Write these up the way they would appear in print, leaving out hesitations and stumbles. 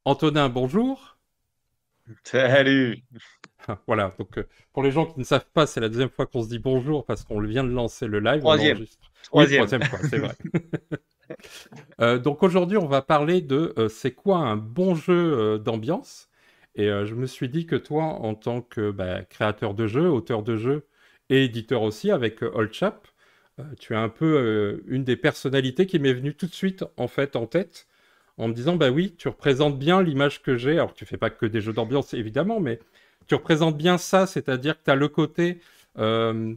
Antonin, bonjour. Salut. Voilà, donc pour les gens qui ne savent pas, c'est la deuxième fois qu'on se dit bonjour parce qu'on vient de lancer le live, on Troisième. enregistre. Oui, Troisième. troisième fois, c'est vrai. Donc aujourd'hui, on va parler de c'est quoi un bon jeu d'ambiance. Et je me suis dit que toi, en tant que créateur de jeux, auteur de jeux et éditeur aussi avec Old Chap, tu es un peu une des personnalités qui m'est venue tout de suite en fait en tête en me disant bah oui, tu représentes bien l'image que j'ai. Alors tu fais pas que des jeux d'ambiance évidemment, mais tu représentes bien ça, c'est-à-dire que tu as le côté euh,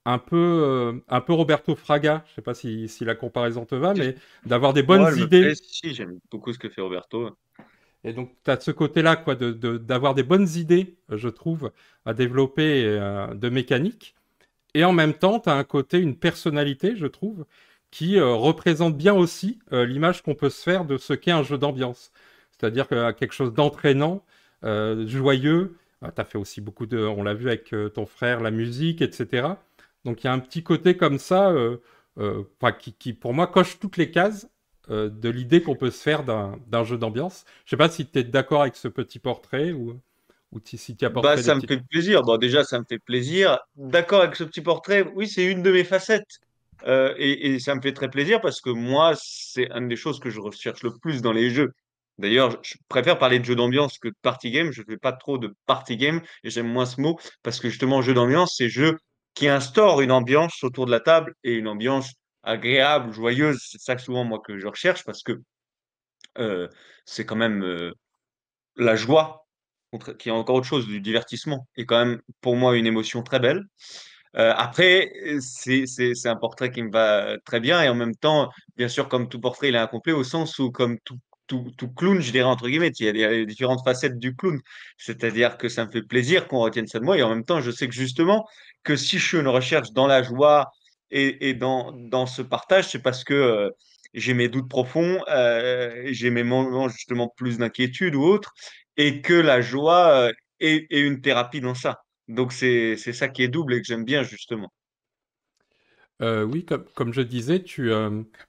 un peu Roberto Fraga, je sais pas si la comparaison te va, mais d'avoir des bonnes Moi, elle me plaît. idées. Si, j'aime beaucoup ce que fait Roberto. Et donc, tu as ce côté-là, quoi, d'avoir des bonnes idées, je trouve, à développer de mécanique. Et en même temps, tu as un côté, une personnalité, je trouve, qui représente bien aussi l'image qu'on peut se faire de ce qu'est un jeu d'ambiance. C'est-à-dire quelque chose d'entraînant, joyeux. Tu as fait aussi beaucoup de, on l'a vu avec ton frère, la musique, etc. Donc il y a un petit côté comme ça, qui, pour moi, coche toutes les cases de l'idée qu'on peut se faire d'un jeu d'ambiance. Je sais pas si tu es d'accord avec ce petit portrait ou si tu Bah, apporterais des ça me petites... fait plaisir. Bon, déjà, ça me fait plaisir. D'accord avec ce petit portrait. Oui, c'est une de mes facettes. Et ça me fait très plaisir parce que moi, c'est une des choses que je recherche le plus dans les jeux. D'ailleurs, je préfère parler de jeux d'ambiance que de party game. Je ne fais pas trop de party game et j'aime moins ce mot parce que justement, jeu d'ambiance, c'est jeu qui instaure une ambiance autour de la table et une ambiance agréable, joyeuse. C'est ça souvent, moi, que je recherche parce que euh, c'est quand même la joie, qui est encore autre chose, du divertissement, est quand même pour moi une émotion très belle. Après, c'est un portrait qui me va très bien et en même temps, bien sûr, comme tout portrait, il est incomplet au sens où, comme tout clown, je dirais entre guillemets, il y a différentes facettes du clown. C'est-à-dire que ça me fait plaisir qu'on retienne ça de moi et en même temps, je sais que justement, que si je suis une recherche dans la joie et dans ce partage, c'est parce que j'ai mes doutes profonds, j'ai mes moments justement plus d'inquiétude ou autre, et que la joie est une thérapie dans ça. Donc c'est ça qui est double et que j'aime bien justement. Oui, comme je disais,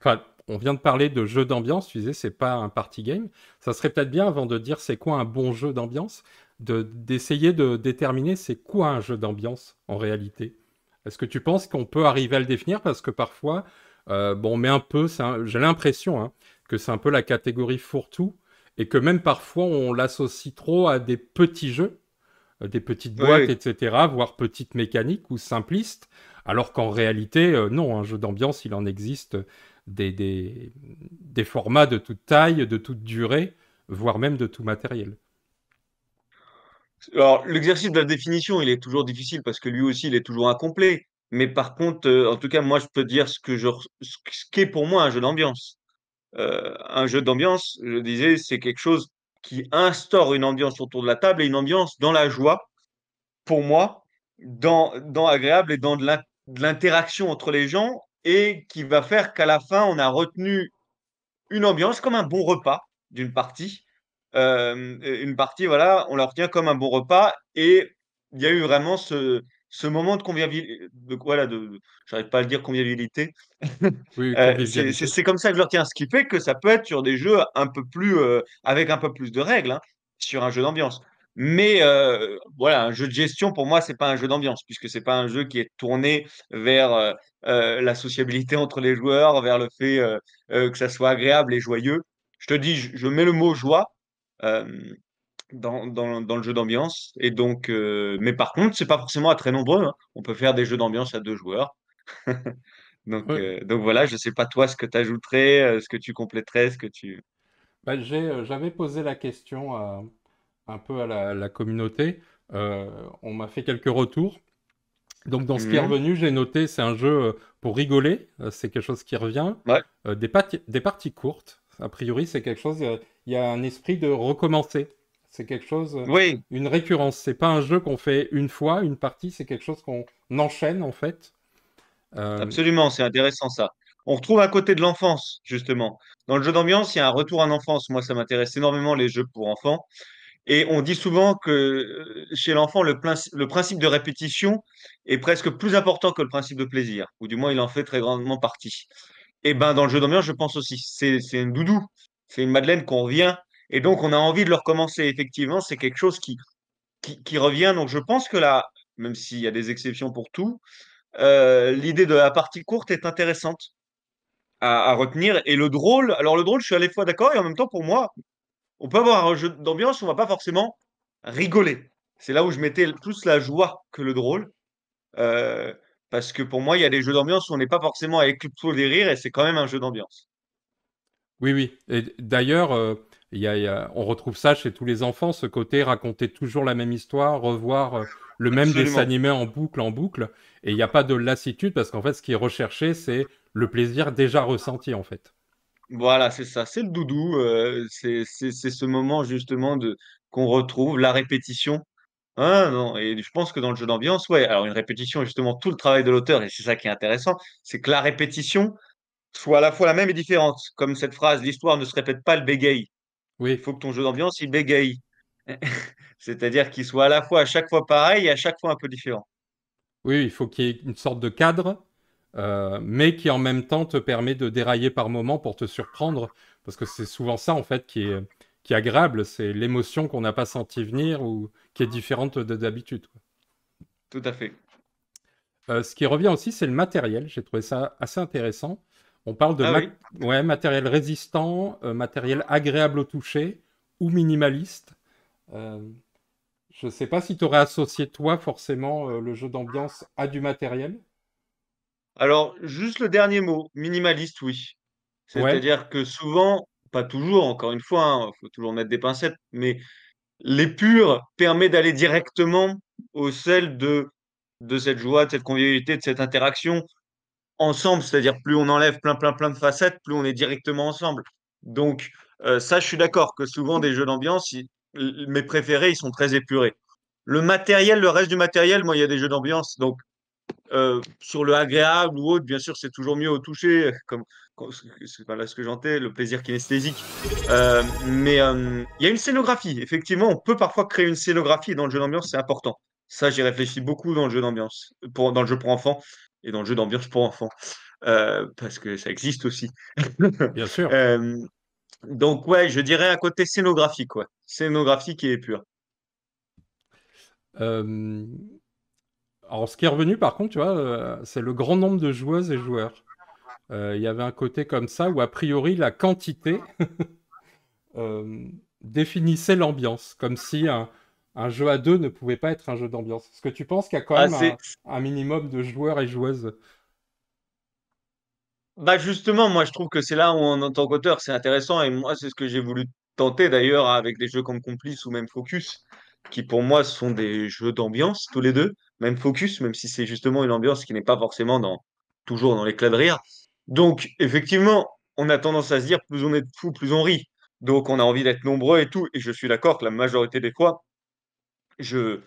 enfin, on vient de parler de jeu d'ambiance, tu disais c'est pas un party game. Ça serait peut-être bien, avant de dire c'est quoi un bon jeu d'ambiance, d'essayer de déterminer c'est quoi un jeu d'ambiance en réalité. Est-ce que tu penses qu'on peut arriver à le définir? Parce que parfois, bon, on met un peu, j'ai l'impression que c'est un peu la catégorie fourre-tout, et que même parfois on l'associe trop à des petits jeux des petites Oui, boîtes, oui. etc., voire petites mécaniques ou simplistes, alors qu'en réalité, non, un jeu d'ambiance, il en existe des formats de toute taille, de toute durée, voire même de tout matériel. Alors l'exercice de la définition, il est toujours difficile parce que lui aussi, il est toujours incomplet. Mais par contre, en tout cas, moi, je peux dire ce qu'est pour moi un jeu d'ambiance. Un jeu d'ambiance, je disais, c'est quelque chose qui instaure une ambiance autour de la table et une ambiance dans la joie, pour moi, dans agréable et dans de l'interaction entre les gens et qui va faire qu'à la fin, on a retenu une ambiance comme un bon repas d'une partie. Une partie, voilà, on la retient comme un bon repas et il y a eu vraiment ce moment de convivialité, voilà, j'arrive pas à le dire convivialité. Oui, convivialité. C'est comme ça que je le retiens, ce qui fait que ça peut être sur des jeux un peu plus, avec un peu plus de règles, hein, sur un jeu d'ambiance. Mais voilà, un jeu de gestion, pour moi, c'est pas un jeu d'ambiance, puisque c'est pas un jeu qui est tourné vers la sociabilité entre les joueurs, vers le fait que ça soit agréable et joyeux. Je te dis, je mets le mot joie euh, dans le jeu d'ambiance. Et donc, mais par contre, c'est pas forcément à très nombreux, hein. On peut faire des jeux d'ambiance à deux joueurs. Ouais. Donc voilà, je sais pas toi ce que tu ajouterais, ce que tu compléterais, ce que tu. J'avais posé la question un peu à la communauté. On m'a fait quelques retours. Donc dans ce qui est Mhm. revenu, j'ai noté, c'est un jeu pour rigoler, c'est quelque chose qui revient. Ouais. Des parties courtes, a priori, c'est quelque chose, il y a un esprit de recommencer. C'est quelque chose, Oui, une récurrence. C'est pas un jeu qu'on fait une fois, une partie, c'est quelque chose qu'on enchaîne en fait. Euh, absolument, c'est intéressant ça. On retrouve un côté de l'enfance, justement. Dans le jeu d'ambiance, il y a un retour en enfance. Moi, ça m'intéresse énormément les jeux pour enfants. Et on dit souvent que chez l'enfant, le principe de répétition est presque plus important que le principe de plaisir, ou du moins il en fait très grandement partie. Et ben dans le jeu d'ambiance, je pense aussi. C'est une doudou, c'est une Madeleine qu'on revient. Et donc, on a envie de le recommencer. Effectivement, c'est quelque chose qui revient. Donc, je pense que là, même s'il y a des exceptions pour tout, l'idée de la partie courte est intéressante à retenir. Et le drôle, alors le drôle, je suis à la fois d'accord et en même temps, pour moi, on peut avoir un jeu d'ambiance, on va pas forcément rigoler. C'est là où je mettais plus la joie que le drôle. Euh, Parce que pour moi, il y a des jeux d'ambiance où on n'est pas forcément à éclipser des rires et c'est quand même un jeu d'ambiance. Oui, oui. Et d'ailleurs, on retrouve ça chez tous les enfants, ce côté raconter toujours la même histoire, revoir le même dessin Absolument. animé en boucle. Et il n'y a pas de lassitude parce qu'en fait, ce qui est recherché, c'est le plaisir déjà ressenti, en fait. Voilà, c'est ça, c'est le doudou. C'est ce moment justement qu'on retrouve, la répétition. Ah non, et je pense que dans le jeu d'ambiance, ouais, alors une répétition, justement, tout le travail de l'auteur, et c'est ça qui est intéressant, c'est que la répétition soit à la fois la même et différente. Comme cette phrase, l'histoire ne se répète pas, elle bégaye. Il Oui, faut que ton jeu d'ambiance, il bégaye. C'est-à-dire qu'il soit à chaque fois pareil et à chaque fois un peu différent. oui, il faut qu'il y ait une sorte de cadre, mais qui en même temps te permet de dérailler par moment pour te surprendre. Parce que c'est souvent ça, en fait, qui est agréable. C'est l'émotion qu'on n'a pas senti venir ou qui est différente de d'habitude, quoi. Tout à fait. Ce qui revient aussi, c'est le matériel. J'ai trouvé ça assez intéressant. On parle de Ah oui. ouais, matériel résistant, matériel agréable au toucher ou minimaliste. Euh, je ne sais pas si tu aurais associé toi forcément le jeu d'ambiance à du matériel. Alors, juste le dernier mot, minimaliste, oui. Ouais, C'est-à-dire que souvent, pas toujours, encore une fois, il faut toujours mettre des pincettes, mais l'épure permet d'aller directement au sel de cette joie, de cette convivialité, de cette interaction ensemble. C'est-à-dire, plus on enlève plein de facettes, plus on est directement ensemble. Donc, ça, je suis d'accord que souvent, des jeux d'ambiance, mes préférés, ils sont très épurés. Le matériel, le reste du matériel, moi, il y a des jeux d'ambiance. Donc, sur le agréable ou autre, bien sûr, c'est toujours mieux au toucher, c'est pas là ce que j'entends, le plaisir kinesthésique. Mais il y a une scénographie. Effectivement, on peut parfois créer une scénographie et dans le jeu d'ambiance, c'est important. Ça, j'y réfléchis beaucoup dans le jeu d'ambiance, dans le jeu pour enfants et dans le jeu d'ambiance pour enfants, parce que ça existe aussi. bien sûr. Euh, donc, ouais, je dirais un côté scénographique, ouais. Scénographique et pur. Euh, alors, ce qui est revenu, par contre, tu vois, c'est le grand nombre de joueuses et joueurs. Il y avait un côté comme ça où, a priori, la quantité euh, définissait l'ambiance, comme si un jeu à deux ne pouvait pas être un jeu d'ambiance. Est-ce que tu penses qu'il y a quand Ah, même un minimum de joueurs et joueuses? bah justement, moi je trouve que c'est là où en tant qu'auteur c'est intéressant et moi c'est ce que j'ai voulu tenter d'ailleurs avec des jeux comme Complice ou même Focus, qui pour moi sont des jeux d'ambiance tous les deux, même Focus, même si c'est justement une ambiance qui n'est pas forcément toujours dans l'éclat de rire. Donc effectivement, on a tendance à se dire plus on est de fous, plus on rit. Donc on a envie d'être nombreux et tout, et je suis d'accord que la majorité des fois, je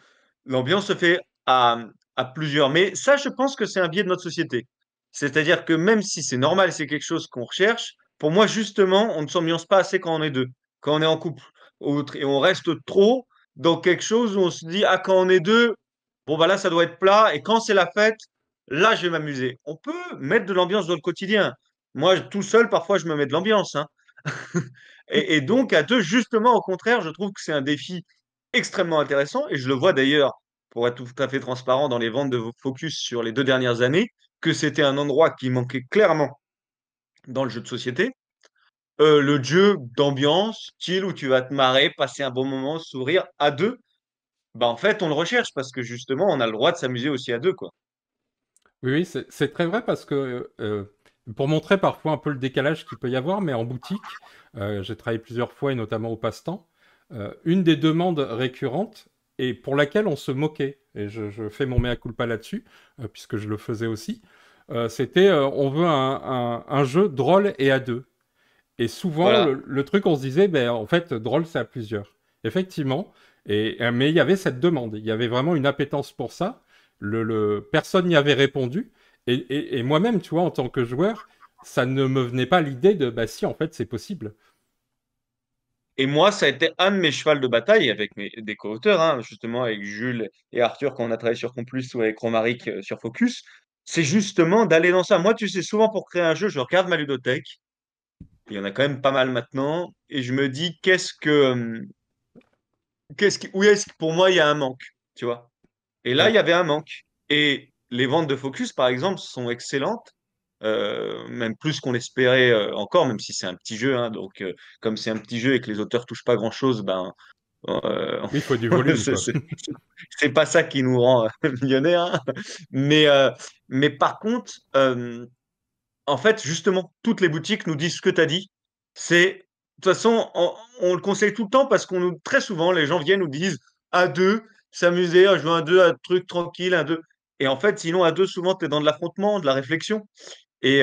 l'ambiance se fait à plusieurs. Mais ça, je pense que c'est un biais de notre société. C'est-à-dire que même si c'est normal, c'est quelque chose qu'on recherche, pour moi, justement, on ne s'ambiance pas assez quand on est deux, quand on est en couple, et on reste trop dans quelque chose où on se dit, ah, quand on est deux, bon, bah là, ça doit être plat, et quand c'est la fête, là, je vais m'amuser. On peut mettre de l'ambiance dans le quotidien. Moi, tout seul, parfois, je me mets de l'ambiance, hein. Et donc, à deux, justement, au contraire, je trouve que c'est un défi extrêmement intéressant. Et je le vois d'ailleurs, pour être tout à fait transparent, dans les ventes de Focus sur les 2 dernières années, que c'était un endroit qui manquait clairement dans le jeu de société. Le jeu d'ambiance, style où tu vas te marrer, passer un bon moment, sourire à deux, bah en fait, on le recherche parce que justement, on a le droit de s'amuser aussi à deux, quoi. Oui, oui, c'est très vrai parce que pour montrer parfois un peu le décalage qu'il peut y avoir, mais en boutique, j'ai travaillé plusieurs fois et notamment au passe-temps, une des demandes récurrentes et pour laquelle on se moquait, et je fais mon mea culpa là-dessus, puisque je le faisais aussi, c'était on veut un jeu drôle et à deux. Et souvent, Voilà. le truc, on se disait, ben, en fait, drôle, c'est à plusieurs. Effectivement. Mais il y avait cette demande. Il y avait vraiment une appétence pour ça. Personne n'y avait répondu. Et moi-même, tu vois, en tant que joueur, ça ne me venait pas l'idée de, bah si, en fait, c'est possible. Et moi, ça a été un de mes chevals de bataille avec des co-auteurs, hein, justement avec Jules et Arthur quand on a travaillé sur Complus ou avec Romaric sur Focus. C'est justement d'aller dans ça. Moi, tu sais, souvent pour créer un jeu, je regarde ma ludothèque, Il y en a quand même pas mal maintenant. Et je me dis, où est-ce que pour moi il y a un manque, tu vois? Et là, il Ouais. y avait un manque. Et les ventes de Focus, par exemple, sont excellentes, même plus qu'on l'espérait encore, même si c'est un petit jeu, hein. Donc, comme c'est un petit jeu et que les auteurs touchent pas grand-chose, ben, euh, Oui, il faut du volume, c'est quoi. c'est- c'est pas ça qui nous rend millionnaires, hein. Mais, euh, mais par contre, en fait, justement, toutes les boutiques nous disent ce que tu as dit. De toute façon, on le conseille tout le temps parce très souvent, les gens viennent nous disent à deux, s'amuser, à jouer à deux, un truc tranquille, à deux. Et en fait, sinon, à deux, souvent, tu es dans de l'affrontement, de la réflexion. Et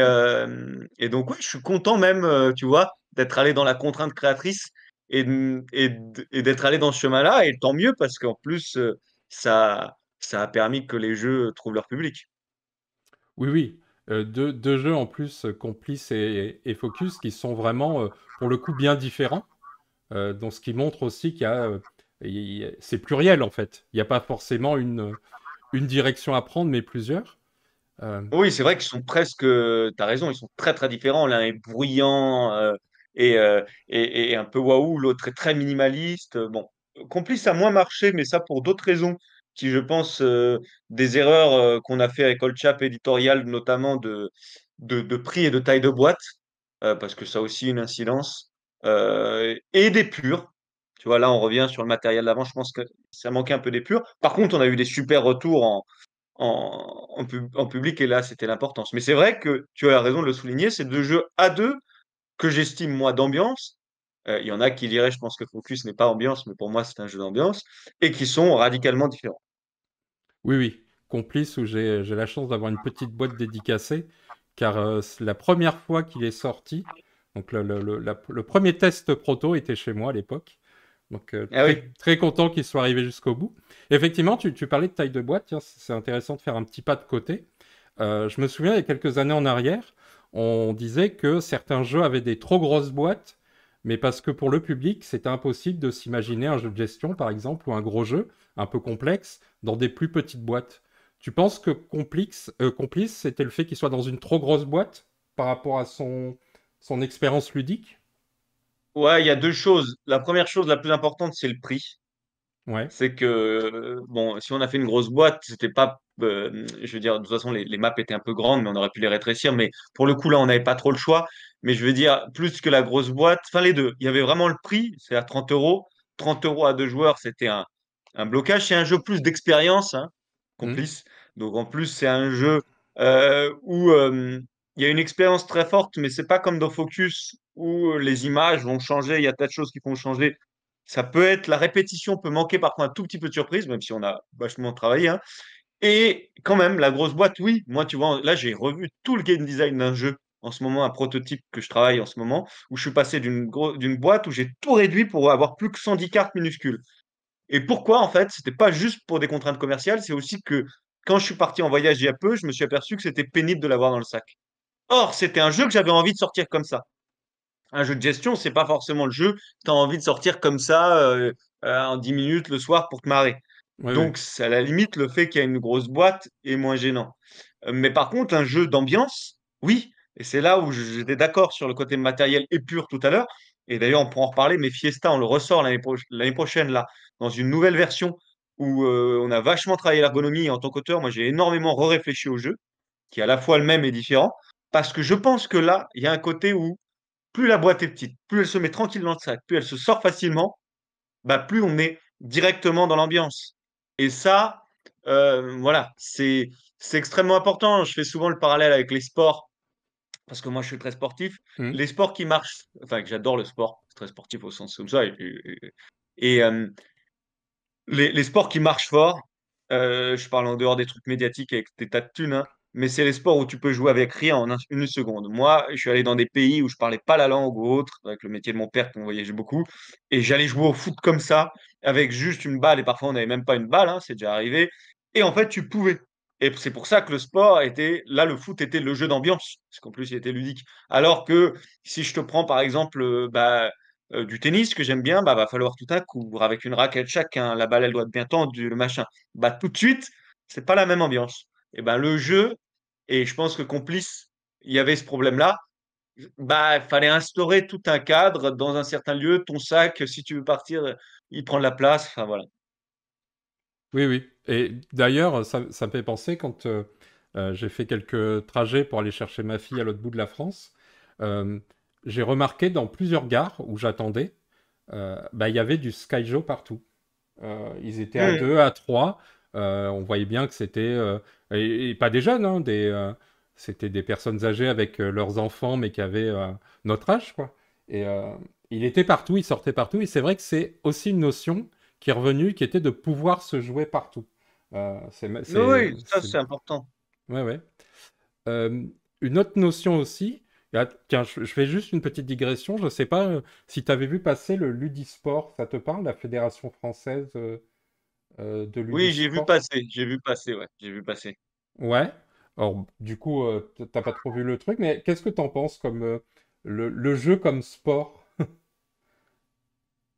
donc, ouais, je suis content même, tu vois, d'être allé dans la contrainte créatrice et d'être allé dans ce chemin-là. Et tant mieux parce qu'en plus, ça a permis que les jeux trouvent leur public. Oui, oui. Deux jeux en plus, Complice et Focus, qui sont vraiment, pour le coup, bien différents. Donc, ce qui montre aussi c'est pluriel, en fait. Il n'y a pas forcément une direction à prendre, mais plusieurs. Euh, Oui, c'est vrai qu'ils sont presque, tu as raison, ils sont très très différents. L'un est bruyant et un peu waouh, l'autre est très minimaliste. Bon, Complice a moins marché, mais ça pour d'autres raisons qui, je pense, des erreurs qu'on a fait avec Old Chap Editorial, notamment de prix et de taille de boîte, parce que ça a aussi une incidence, et d'épure. Tu vois, là, on revient sur le matériel d'avant, je pense que ça manquait un peu d'épure. Par contre, on a eu des super retours en public, et là, c'était l'importance. Mais c'est vrai que tu as raison de le souligner, c'est deux jeux à deux que j'estime, moi, d'ambiance. Il y en a qui diraient, je pense que Focus n'est pas ambiance, mais pour moi, c'est un jeu d'ambiance, et qui sont radicalement différents. oui, oui. Complice, où j'ai la chance d'avoir une petite boîte dédicacée, car c'est la première fois qu'il est sorti. Donc, le premier test proto était chez moi à l'époque. Donc, Ah oui, très content qu'il soit arrivé jusqu'au bout. Effectivement, tu parlais de taille de boîte. Tiens, c'est intéressant de faire un petit pas de côté. Je me souviens, il y a quelques années en arrière, on disait que certains jeux avaient des trop grosses boîtes, mais parce que pour le public, c'était impossible de s'imaginer un jeu de gestion, par exemple, ou un gros jeu un peu complexe, dans des plus petites boîtes. Tu penses que Complice, c'était le fait qu'il soit dans une trop grosse boîte par rapport à son expérience ludique? ouais, il y a deux choses. La première chose, la plus importante, c'est le prix. Ouais. C'est que, bon, si on a fait une grosse boîte, c'était pas, je veux dire, de toute façon, les maps étaient un peu grandes, mais on aurait pu les rétrécir. Mais pour le coup, là, on n'avait pas trop le choix. Mais je veux dire, plus que la grosse boîte, enfin, les deux. Il y avait vraiment le prix, c'est à 30 euros. 30 euros à deux joueurs, c'était un blocage. C'est un jeu plus d'expérience, hein, Hmm. Complice. Donc, en plus, c'est un jeu où il y a une expérience très forte, mais c'est pas comme dans Focus où les images vont changer, il y a tas de choses qui vont changer. Ça peut être, la répétition peut manquer parfois un tout petit peu de surprise, même si on a vachement travaillé, hein. Et quand même, la grosse boîte, oui. Moi, tu vois, là, j'ai revu tout le game design d'un jeu en ce moment, un prototype que je travaille en ce moment, où je suis passé d'une boîte où j'ai tout réduit pour avoir plus que 110 cartes minuscules. Et pourquoi, en fait, c'était pas juste pour des contraintes commerciales, c'est aussi que quand je suis parti en voyage il y a peu, je me suis aperçu que c'était pénible de l'avoir dans le sac. Or, c'était un jeu que j'avais envie de sortir comme ça. Un jeu de gestion, c'est pas forcément le jeu que tu as envie de sortir comme ça en 10 minutes le soir pour te marrer. Oui, oui. Donc, c'est à la limite, le fait qu'il y a une grosse boîte est moins gênant. Mais par contre, un jeu d'ambiance, oui. Et c'est là où j'étais d'accord sur le côté matériel épure tout à l'heure. Et d'ailleurs, on pourra en reparler, mais Fiesta, on le ressort l'année prochaine, là, dans une nouvelle version où on a vachement travaillé l'ergonomie. Et en tant qu'auteur, moi, j'ai énormément réfléchi au jeu, qui est à la fois le même et différent. Parce que je pense que là, il y a un côté où plus la boîte est petite, plus elle se met tranquille dans le sac, plus elle se sort facilement, bah, plus on est directement dans l'ambiance. Et ça, voilà, c'est extrêmement important. Je fais souvent le parallèle avec les sports, parce que moi, je suis très sportif. Hmm. Les sports qui marchent, enfin, que j'adore le sport, c'est très sportif au sens comme ça. Et les sports qui marchent fort, je parle en dehors des trucs médiatiques avec des tas de thunes, hein, mais c'est les sports où tu peux jouer avec rien en une seconde. Moi, je suis allé dans des pays où je parlais pas la langue ou autre, avec le métier de mon père, qu'on voyageait beaucoup, et j'allais jouer au foot comme ça, avec juste une balle, et parfois on n'avait même pas une balle, hein, c'est déjà arrivé. Et en fait, tu pouvais. Et c'est pour ça que le sport était, là, le foot était le jeu d'ambiance, parce qu'en plus, il était ludique. Alors que si je te prends par exemple, du tennis que j'aime bien, bah, va falloir tout un coup, avec une raquette chacun, la balle elle doit être bien tendue, le machin. Bah, tout de suite, c'est pas la même ambiance. Et ben le jeu, et je pense que Complice, il y avait ce problème-là, Bah, il fallait instaurer tout un cadre dans un certain lieu. Ton sac, si tu veux partir, il prend de la place. Enfin, voilà. Oui, oui. Et d'ailleurs, ça me fait penser quand j'ai fait quelques trajets pour aller chercher ma fille à l'autre bout de la France, euh, j'ai remarqué dans plusieurs gares où j'attendais, bah, il y avait du Skyjo partout. Ils étaient à Hmm. deux, à trois. On voyait bien que c'était et pas des jeunes, hein, c'était des personnes âgées avec leurs enfants, mais qui avaient notre âge, quoi. Et il était partout, il sortait partout. Et c'est vrai que c'est aussi une notion qui est revenue, qui était de pouvoir se jouer partout. Oui, ça, c'est important. Ouais, ouais. Euh, une autre notion aussi. Tiens, je fais juste une petite digression. Je ne sais pas si tu avais vu passer le Ludisport. Ça te parle, la Fédération française de Oui, j'ai vu Ludisport? passer. J'ai vu passer, ouais. J'ai vu passer. Ouais. Alors, du coup, t'as pas trop vu le truc, mais qu'est-ce que t'en penses comme le jeu comme sport?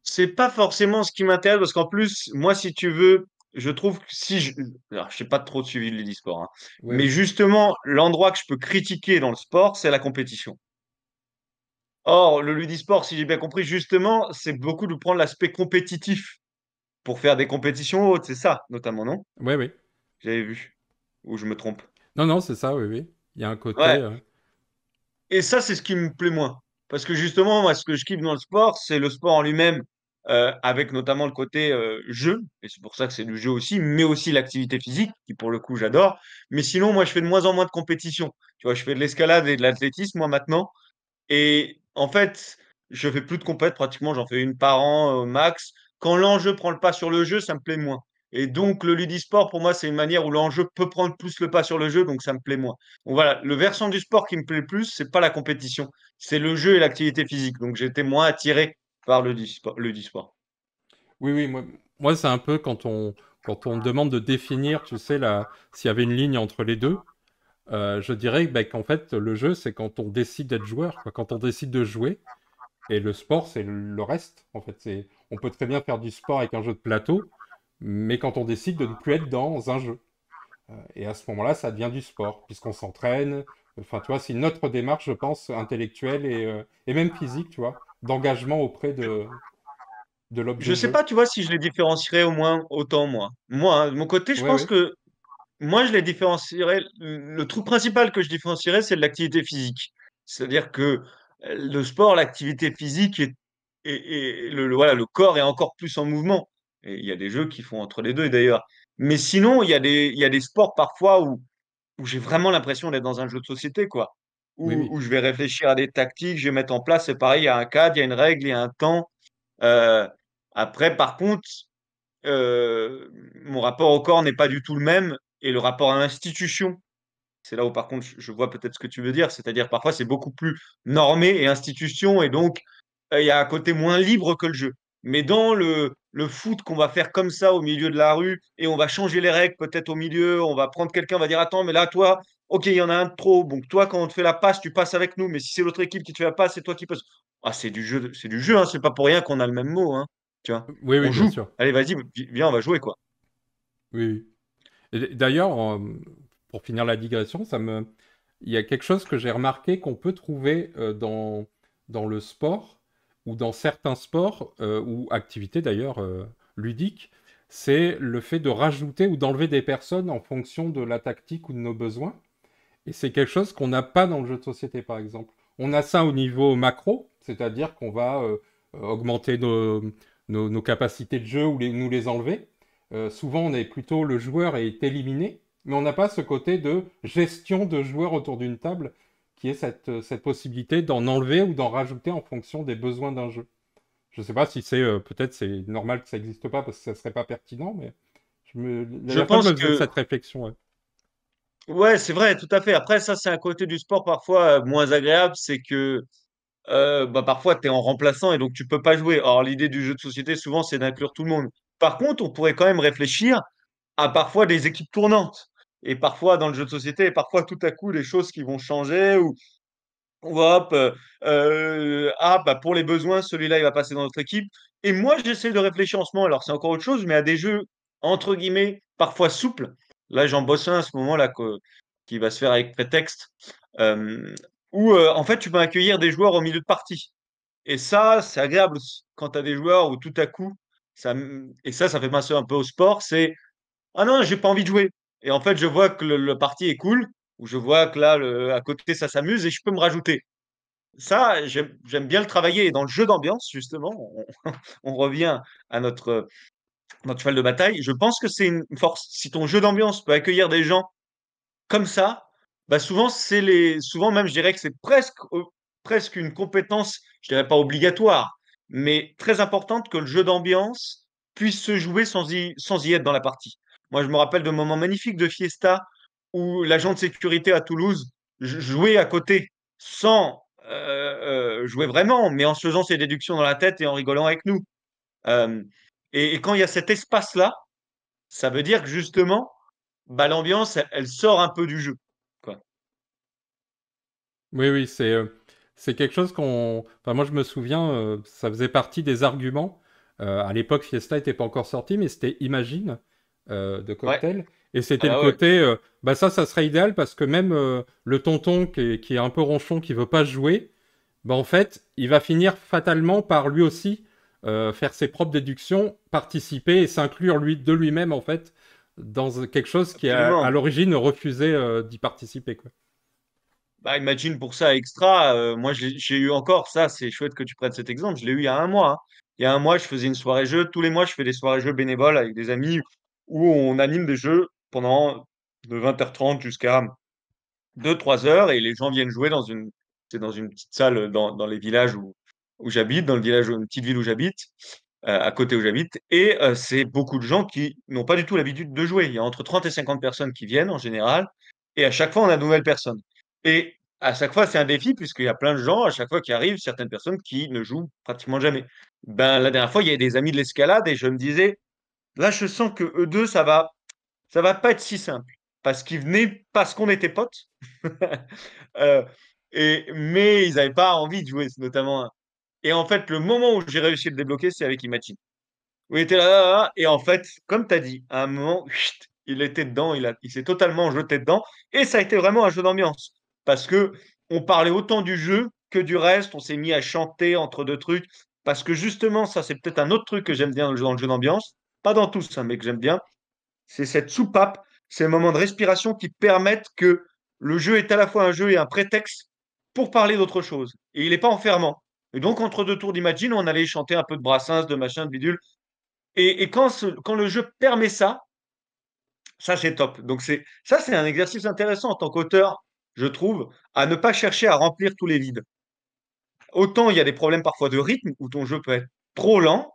C'est pas forcément ce qui m'intéresse parce qu'en plus, moi, si tu veux, je trouve que si je. Alors, je sais pas trop suivi l'e-sport, hein, Oui, mais oui. justement, l'endroit que je peux critiquer dans le sport, c'est la compétition. Or, le ludisport, si j'ai bien compris, justement, c'est beaucoup de prendre l'aspect compétitif pour faire des compétitions hautes, c'est ça, notamment, non? Oui, oui. J'avais vu. Ou je me trompe. Non, non, c'est ça, oui, oui. Il y a un côté. Ouais. Et ça, c'est ce qui me plaît moins. Parce que justement, moi, ce que je kiffe dans le sport, c'est le sport en lui-même, avec notamment le côté jeu, et c'est pour ça que c'est du jeu aussi, mais aussi l'activité physique, qui pour le coup, j'adore. Mais sinon, moi, je fais de moins en moins de compétition. Tu vois, je fais de l'escalade et de l'athlétisme, moi, maintenant. Et en fait, je fais plus de compète, pratiquement, j'en fais une par an au max. Quand l'enjeu prend le pas sur le jeu, ça me plaît moins. Et donc, le ludisport, pour moi, c'est une manière où l'enjeu peut prendre plus le pas sur le jeu, donc ça me plaît moins. Donc voilà, le versant du sport qui me plaît le plus, c'est pas la compétition, c'est le jeu et l'activité physique. Donc j'étais moins attiré par le e-sport. Oui, oui, moi c'est un peu quand on me demande de définir, tu sais, s'il y avait une ligne entre les deux, je dirais bah, qu'en fait, le jeu, c'est quand on décide d'être joueur, quoi, quand on décide de jouer, et le sport, c'est le reste, en fait. On peut très bien faire du sport avec un jeu de plateau, mais quand on décide de ne plus être dans un jeu. Et à ce moment-là, ça devient du sport, puisqu'on s'entraîne. Enfin, tu vois, c'est une autre démarche, je pense, intellectuelle et même physique, tu vois, d'engagement auprès de Je l'objet sais jeu. pas, tu vois, si je les différencierais au moins autant, moi. Moi, hein, de mon côté, je Ouais, pense ouais. que moi, je les différencierais. Le truc principal que je différencierais, c'est de l'activité physique. C'est-à-dire que le sport, l'activité physique et voilà, le corps est encore plus en mouvement. Et il y a des jeux qui font entre les deux d'ailleurs. Mais sinon, il y a des sports parfois où j'ai vraiment l'impression d'être dans un jeu de société, quoi. Oui, oui. Où je vais réfléchir à des tactiques, je vais mettre en place. C'est pareil, il y a un cadre, il y a une règle, il y a un temps. Euh, Après, par contre, mon rapport au corps n'est pas du tout le même et le rapport à l'institution, c'est là où par contre je vois peut-être ce que tu veux dire, c'est-à-dire parfois c'est beaucoup plus normé et institution et donc il y a un côté moins libre que le jeu. Mais dans le foot qu'on va faire comme ça au milieu de la rue et on va changer les règles peut-être au milieu, on va prendre quelqu'un, on va dire attends mais là toi, ok il y en a un de trop, donc toi quand on te fait la passe tu passes avec nous, mais si c'est l'autre équipe qui te fait la passe c'est toi qui passes. Ah c'est du jeu, hein, c'est pas pour rien qu'on a le même mot, hein, tu vois. Oui, oui, On bien joue. sûr. Allez vas-y viens on va jouer quoi. Oui, oui. Et d'ailleurs, pour finir la digression, il y a quelque chose que j'ai remarqué qu'on peut trouver dans le sport ou dans certains sports ou activités d'ailleurs ludiques, c'est le fait de rajouter ou d'enlever des personnes en fonction de la tactique ou de nos besoins. Et c'est quelque chose qu'on n'a pas dans le jeu de société, par exemple. On a ça au niveau macro, c'est-à-dire qu'on va augmenter nos capacités de jeu ou nous les enlever. Souvent, on est plutôt le joueur est éliminé, mais on n'a pas ce côté de gestion de joueurs autour d'une table qui est cette possibilité d'en enlever ou d'en rajouter en fonction des besoins d'un jeu. Je ne sais pas si peut-être c'est normal que ça n'existe pas parce que ça serait pas pertinent, mais la Je dernière fois je pense me faisais que cette réflexion. Ouais. ouais, c'est vrai, tout à fait. Après, ça, c'est un côté du sport parfois moins agréable, c'est que bah, parfois, tu es en remplaçant et donc tu peux pas jouer. Or, l'idée du jeu de société, souvent, c'est d'inclure tout le monde. Par contre, on pourrait quand même réfléchir à parfois des équipes tournantes. Et parfois, dans le jeu de société, et parfois, tout à coup, des choses qui vont changer ou hop, ah, bah, pour les besoins, celui-là, il va passer dans notre équipe. Et moi, j'essaie de réfléchir en ce moment, alors c'est encore autre chose, mais à des jeux, entre guillemets, parfois souples. Là, j'en bosse un à ce moment-là qui va se faire avec prétexte. Euh, où en fait tu peux accueillir des joueurs au milieu de partie. Et ça, c'est agréable aussi. Quand tu as des joueurs où tout à coup, et ça fait penser un peu au sport, c'est ah non, j'ai pas envie de jouer. Et en fait, je vois que le parti est cool, ou je vois que là, à côté, ça s'amuse et je peux me rajouter. Ça, j'aime bien le travailler. Et dans le jeu d'ambiance, justement, on revient à notre cheval de bataille. Je pense que c'est une force. Si ton jeu d'ambiance peut accueillir des gens comme ça, bah souvent même, je dirais que c'est presque une compétence, je dirais pas obligatoire, mais très importante que le jeu d'ambiance puisse se jouer sans y être dans la partie. Moi, je me rappelle de moments magnifiques de Fiesta où l'agent de sécurité à Toulouse jouait à côté sans jouer vraiment, mais en se faisant ses déductions dans la tête et en rigolant avec nous. Euh, et quand il y a cet espace-là, ça veut dire que justement, bah, l'ambiance, elle sort un peu du jeu, quoi. Oui, oui, c'est quelque chose qu'on... Enfin, moi, je me souviens, ça faisait partie des arguments. À l'époque, Fiesta n'était pas encore sorti, mais c'était Imagine de Ouais. Cocktail. Et Ah c'était le bah ouais. côté, bah ça serait idéal parce que même le tonton qui est un peu ronchon, qui veut pas jouer, bah en fait, il va finir fatalement par lui aussi faire ses propres déductions, participer et s'inclure de lui-même, en fait, dans quelque chose qui, à Absolument. l'origine, refusait d'y participer, quoi. Bah, imagine pour ça extra. Moi, j'ai eu encore ça. C'est chouette que tu prennes cet exemple. Je l'ai eu il y a un mois, hein. Il y a un mois, je faisais une soirée jeu. Tous les mois, je fais des soirées jeux bénévoles avec des amis où on anime des jeux pendant de 20h30 jusqu'à 2-3 heures et les gens viennent jouer c'est dans une petite salle dans les villages où j'habite, dans le village, une petite ville où j'habite, à côté où j'habite. Et c'est beaucoup de gens qui n'ont pas du tout l'habitude de jouer. Il y a entre 30 et 50 personnes qui viennent en général. Et à chaque fois, on a de nouvelles personnes. Et à chaque fois, c'est un défi puisqu'il y a plein de gens, à chaque fois qui arrivent, certaines personnes qui ne jouent pratiquement jamais. Ben, la dernière fois, il y avait des amis de l'escalade et je me disais, là, je sens que eux deux, ça va pas être si simple. Parce qu'ils venaient parce qu'on était potes. Euh, mais ils n'avaient pas envie de jouer, notamment un. Et en fait, le moment où j'ai réussi à le débloquer, c'est avec Imagine. Où il était là, là, là, et en fait, comme tu as dit, à un moment, chut, il était dedans, il s'est totalement jeté dedans. Et ça a été vraiment un jeu d'ambiance. Parce que on parlait autant du jeu que du reste. On s'est mis à chanter entre deux trucs. Parce que justement, ça, c'est peut-être un autre truc que j'aime bien dans le jeu d'ambiance. Pas dans tous, hein, mais que j'aime bien, c'est cette soupape, ces moments de respiration qui permettent que le jeu est à la fois un jeu et un prétexte pour parler d'autre chose. Et il n'est pas enfermant. Et donc, entre deux tours d'Imagine, on allait chanter un peu de Brassens, de machin, de bidule. Et quand le jeu permet ça, ça c'est top. Donc, c'est un exercice intéressant en tant qu'auteur, je trouve, à ne pas chercher à remplir tous les vides. Autant il y a des problèmes parfois de rythme où ton jeu peut être trop lent,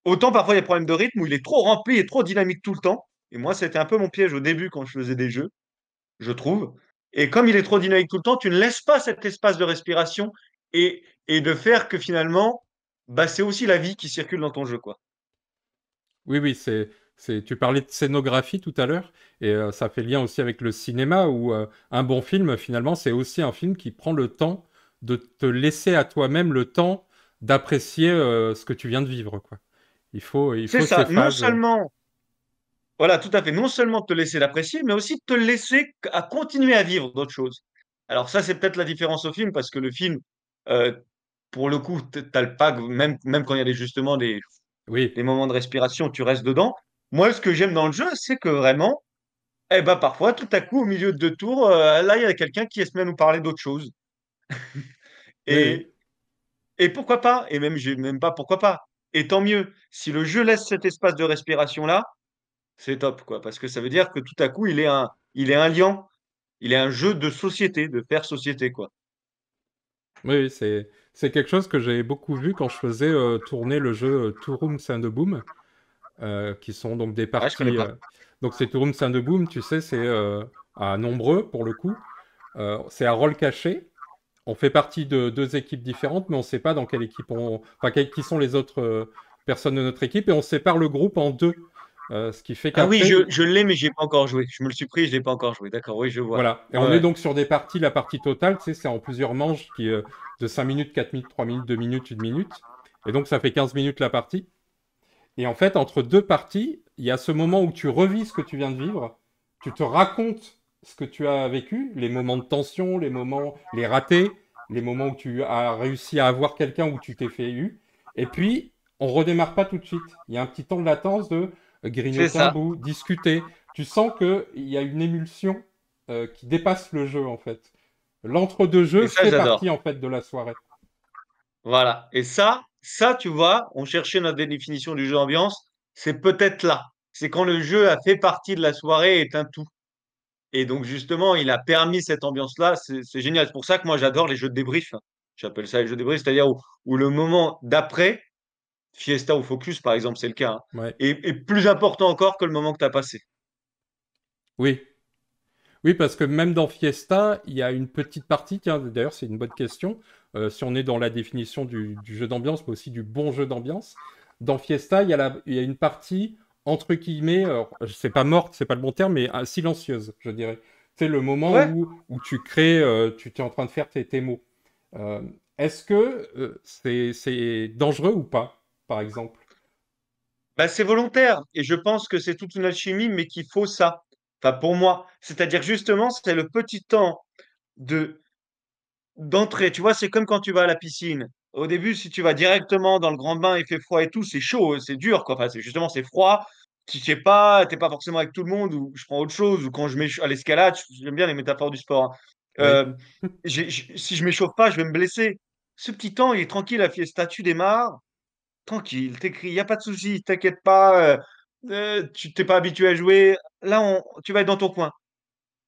autant parfois il y a des problèmes de rythme où il est trop rempli et trop dynamique tout le temps. Et moi, c'était un peu mon piège au début quand je faisais des jeux, je trouve. Et comme il est trop dynamique tout le temps, tu ne laisses pas cet espace de respiration et de faire que finalement, bah, c'est aussi la vie qui circule dans ton jeu, quoi. Oui, oui, tu parlais de scénographie tout à l'heure, et ça fait lien aussi avec le cinéma, où un bon film, finalement, c'est aussi un film qui prend le temps de te laisser à toi-même le temps d'apprécier ce que tu viens de vivre, quoi. Il C'est faut ces ça, non phases. seulement, voilà, tout à fait, non seulement te laisser l'apprécier, mais aussi te laisser à continuer à vivre d'autres choses. Alors ça, c'est peut-être la différence au film, parce que le film, euh, pour le coup, t'as le pas, même quand il y a justement Oui, des moments de respiration, tu restes dedans. Moi, ce que j'aime dans le jeu, c'est que vraiment, eh ben, parfois, tout à coup, au milieu de deux tours, là, il y a quelqu'un qui se met à nous parler d'autre chose. oui, oui. Et, et pourquoi pas? Et même, j'ai même pas pourquoi pas. Et tant mieux. Si le jeu laisse cet espace de respiration-là, c'est top, quoi. Parce que ça veut dire que tout à coup, il est un lien. Il est un jeu de société, de faire société, quoi. Oui, oui, c'est quelque chose que j'ai beaucoup vu quand je faisais tourner le jeu Two Rooms and a Boom, qui sont donc des Ah, je connais parties. pas. Donc, c'est Two Rooms and a Boom, tu sais, c'est à nombreux pour le coup. C'est à rôle caché. On fait partie de deux équipes différentes, mais on ne sait pas dans quelle équipe enfin, qui sont les autres personnes de notre équipe, et on sépare le groupe en deux. Ce qui fait Ah oui, qu'après, je l'ai, mais j'ai pas encore joué. Je me le suis pris, je l'ai pas encore joué. D'accord, oui, je vois. voilà. Et Ouais, on est ouais. donc sur des parties, la partie totale, tu sais, c'est en plusieurs manches de 5 minutes, 4 minutes, 3 minutes, 2 minutes, 1 minute. Et donc ça fait 15 minutes la partie. Et en fait, entre deux parties, il y a ce moment où tu revis ce que tu viens de vivre, tu te racontes ce que tu as vécu, les moments de tension, les moments, les ratés, les moments où tu as réussi à avoir quelqu'un où tu t'es fait eu. Et puis, on redémarre pas tout de suite. Il y a un petit temps de latence de C'est grignoter un ça. bout, discuter. Tu sens qu'il y a une émulsion qui dépasse le jeu, en fait. L'entre-deux-jeux Et ça, fait partie, j'adore. en fait, de la soirée. Voilà. Et ça, tu vois, on cherchait notre définition du jeu ambiance, c'est peut-être là. C'est quand le jeu a fait partie de la soirée et est un tout. Et donc, justement, il a permis cette ambiance-là. C'est génial. C'est pour ça que moi, j'adore les jeux de débrief. J'appelle ça les jeux de débrief, c'est-à-dire où le moment d'après, Fiesta ou Focus, par exemple, c'est le cas, hein, Ouais. est plus important encore que le moment que tu as passé. Oui. Oui, parce que même dans Fiesta, il y a une petite partie, tiens, d'ailleurs, c'est une bonne question, si on est dans la définition du jeu d'ambiance, mais aussi du bon jeu d'ambiance. Dans Fiesta, il y a une partie, entre guillemets, alors, c'est pas morte, c'est pas le bon terme, mais silencieuse, je dirais. C'est le moment Ouais, où tu crées, tu es en train de faire tes mots. Euh, Est-ce que c'est dangereux ou pas, par exemple? bah, c'est volontaire. Et je pense que c'est toute une alchimie, mais qu'il faut ça. Enfin, pour moi. C'est-à-dire, justement, c'est le petit temps de d'entrée. Tu vois, c'est comme quand tu vas à la piscine. Au début, si tu vas directement dans le grand bain, il fait froid et tout, c'est chaud, c'est dur, quoi. Enfin, c'est justement, c'est froid. Tu sais pas, t'es pas forcément avec tout le monde, ou je prends autre chose, ou quand je m'échauffe à l'escalade, j'aime bien les métaphores du sport, hein. Oui, Euh, si je m'échauffe pas, je vais me blesser. Ce petit temps, il est tranquille, la fiesta, tu démarres, tranquille, t'écris, il n'y a pas de souci, t'inquiète pas, tu t'es pas habitué à jouer. Là, tu vas être dans ton coin.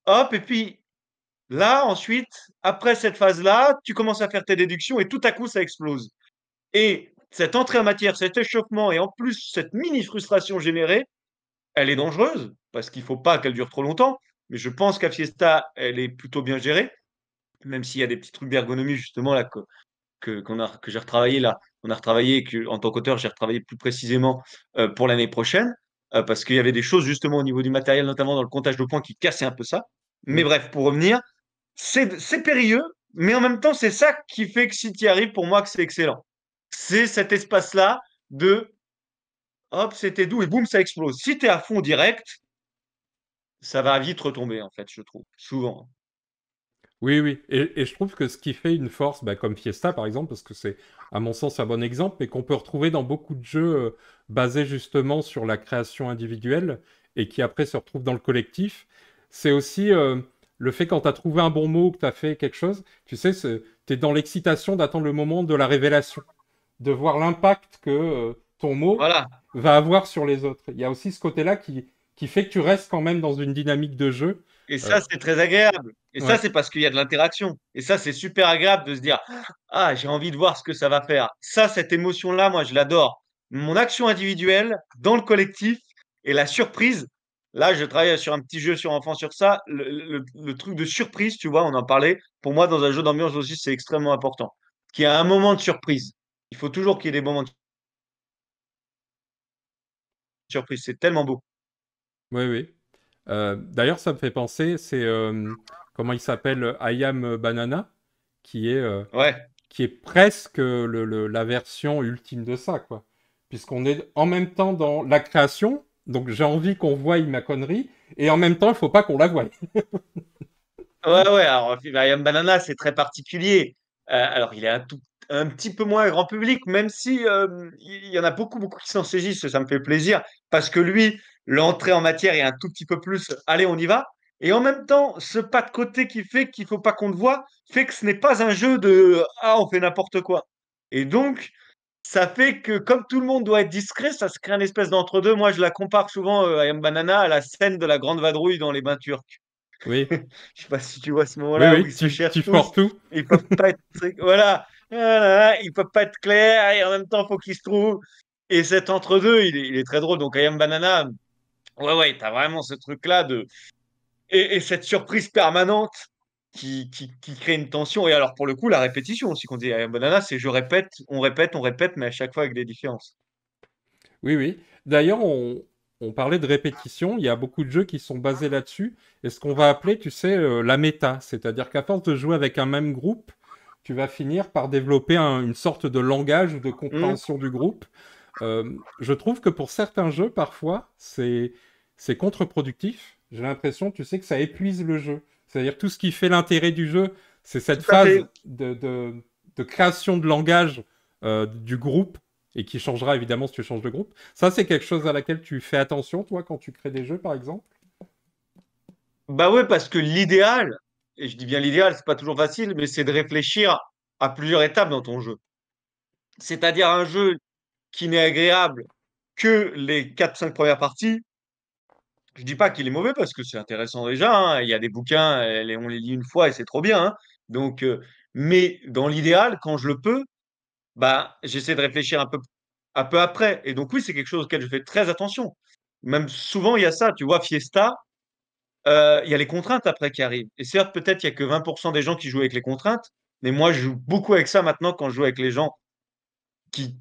Hop, et puis là, ensuite, après cette phase-là, tu commences à faire tes déductions et tout à coup, ça explose. Et cette entrée en matière, cet échauffement et en plus cette mini frustration générée, elle est dangereuse parce qu'il ne faut pas qu'elle dure trop longtemps. Mais je pense qu'à Fiesta, elle est plutôt bien gérée, même s'il y a des petits trucs d'ergonomie justement là que j'ai retravaillé là. On a retravaillé et que en tant qu'auteur, j'ai retravaillé plus précisément pour l'année prochaine parce qu'il y avait des choses justement au niveau du matériel, notamment dans le comptage de points, qui cassaient un peu ça. Mais oui. bref, pour revenir, c'est périlleux, mais en même temps, c'est ça qui fait que si tu y arrives, pour moi, que c'est excellent. C'est cet espace-là de hop, c'était doux et boum, ça explose. Si tu es à fond direct, ça va vite retomber, en fait, je trouve, souvent. Oui, oui. Et je trouve que ce qui fait une force, bah, comme Fiesta par exemple, parce que c'est à mon sens un bon exemple, mais qu'on peut retrouver dans beaucoup de jeux basés justement sur la création individuelle et qui après se retrouvent dans le collectif, c'est aussi le fait quand tu as trouvé un bon mot, que tu as fait quelque chose, tu sais, tu es dans l'excitation d'attendre le moment de la révélation, de voir l'impact que ton mot Voilà. va avoir sur les autres. Il y a aussi ce côté-là qui fait que tu restes quand même dans une dynamique de jeu. Et Euh, ça, c'est très agréable. Et ça, ouais. c'est parce qu'il y a de l'interaction. Et ça, c'est super agréable de se dire, ah, j'ai envie de voir ce que ça va faire. Ça, cette émotion-là, moi, je l'adore. Mon action individuelle dans le collectif et la surprise. Là, je travaille sur un petit jeu sur enfant sur ça. Le truc de surprise, tu vois, on en parlait. Pour moi, dans un jeu d'ambiance aussi, c'est extrêmement important. Qu'il y a un moment de surprise. Il faut toujours qu'il y ait des moments de surprise. C'est tellement beau. Oui, oui. D'ailleurs, ça me fait penser, c'est comment il s'appelle, I Am Banana, qui est, euh, Ouais. qui est presque la version ultime de ça, quoi. Puisqu'on est en même temps dans la création, donc j'ai envie qu'on voie ma connerie, et en même temps, il faut pas qu'on la voie. Ouais, ouais, alors I Am Banana, c'est très particulier. Alors, il est un petit peu moins grand public, même si il y en a beaucoup, beaucoup qui s'en saisissent, ça me fait plaisir, parce que lui, l'entrée en matière est un tout petit peu plus, allez, on y va. Et en même temps, ce pas de côté qui fait qu'il faut pas qu'on le voit, fait que ce n'est pas un jeu de, ah, on fait n'importe quoi. Et donc, ça fait que comme tout le monde doit être discret, ça se crée une espèce d'entre-deux. Moi, je la compare souvent, I Am Banana, à la scène de la grande vadrouille dans les bains turcs. Oui, Je sais pas si tu vois ce oui, moment-là où oui, ils se cherchent tu tous, foires tout. ils peuvent pas être voilà, voilà, ils peuvent pas être clairs et en même temps faut qu'ils se trouvent. Et cet entre-deux, il est très drôle. Donc I Am Banana, ouais ouais, t'as vraiment ce truc-là de et cette surprise permanente qui crée une tension. Et alors pour le coup, la répétition aussi qu'on dit I Am Banana, c'est je répète, on répète, mais à chaque fois avec des différences. Oui, oui. D'ailleurs, on parlait de répétition. Il y a beaucoup de jeux qui sont basés là-dessus. Et ce qu'on va appeler, tu sais, la méta. C'est-à-dire qu'à force de jouer avec un même groupe, tu vas finir par développer une sorte de langage ou de Hmm. compréhension du groupe. Je trouve que pour certains jeux, parfois, c'est contre-productif. j'ai l'impression, tu sais, que ça épuise le jeu. C'est-à-dire tout ce qui fait l'intérêt du jeu, c'est cette Tout à fait. phase de création de langage du groupe, et qui changera évidemment si tu changes de groupe. Ça, c'est quelque chose à laquelle tu fais attention, toi, quand tu crées des jeux, par exemple? Bah ouais, parce que l'idéal, et je dis bien l'idéal, c'est pas toujours facile, mais c'est de réfléchir à plusieurs étapes dans ton jeu. C'est-à-dire un jeu qui n'est agréable que les 4 5 premières parties. Je dis pas qu'il est mauvais parce que c'est intéressant déjà, hein. Il y a des bouquins, on les lit une fois et c'est trop bien, hein. Donc, mais dans l'idéal, quand je le peux, bah, j'essaie de réfléchir un peu après. Et donc oui, c'est quelque chose auquel je fais très attention. Même souvent, il y a ça. Tu vois, Fiesta, il y a les contraintes après qui arrivent. Et certes, peut-être il y a que 20% des gens qui jouent avec les contraintes, mais moi, je joue beaucoup avec ça maintenant quand je joue avec les gens qui,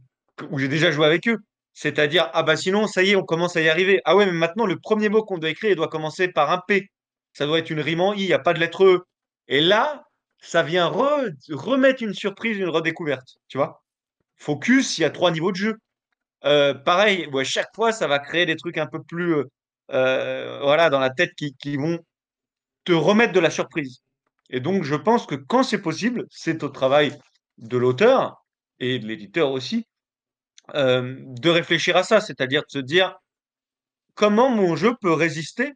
où j'ai déjà joué avec eux. C'est-à-dire, ah bah sinon, ça y est, on commence à y arriver. Ah ouais, mais maintenant, le premier mot qu'on doit écrire, il doit commencer par un P. Ça doit être une rime en I, il n'y a pas de lettre E. Et là, ça vient remettre une surprise, une redécouverte. Tu vois? Focus, il y a 3 niveaux de jeu. Pareil, ouais, chaque fois, ça va créer des trucs un peu plus voilà, dans la tête qui vont te remettre de la surprise. Et donc, je pense que quand c'est possible, c'est au travail de l'auteur et de l'éditeur aussi de réfléchir à ça, c'est-à-dire de se dire comment mon jeu peut résister,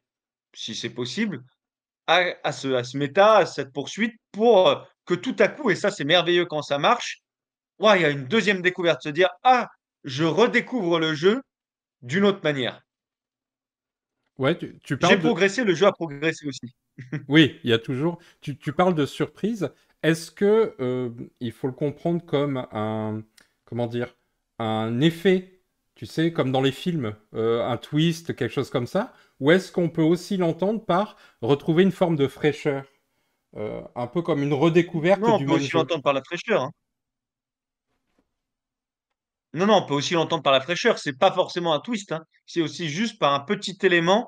si c'est possible, à ce méta, à cette poursuite, pour que tout à coup, et ça c'est merveilleux quand ça marche, ouais, il y a une deuxième découverte, se dire, ah, je redécouvre le jeu d'une autre manière. Ouais, tu J'ai parles de... progressé, le jeu a progressé aussi. Oui, il y a toujours... Tu parles de surprise. Est-ce que il faut le comprendre comme un... Comment dire? Un effet, tu sais, comme dans les films, un twist, quelque chose comme ça? Ou est-ce qu'on peut aussi l'entendre par retrouver une forme de fraîcheur? Un peu comme une redécouverte Non, on du peut même aussi jeu. l'entendre par la fraîcheur, hein. Non, non, on peut aussi l'entendre par la fraîcheur. C'est pas forcément un twist, hein. C'est aussi juste par un petit élément.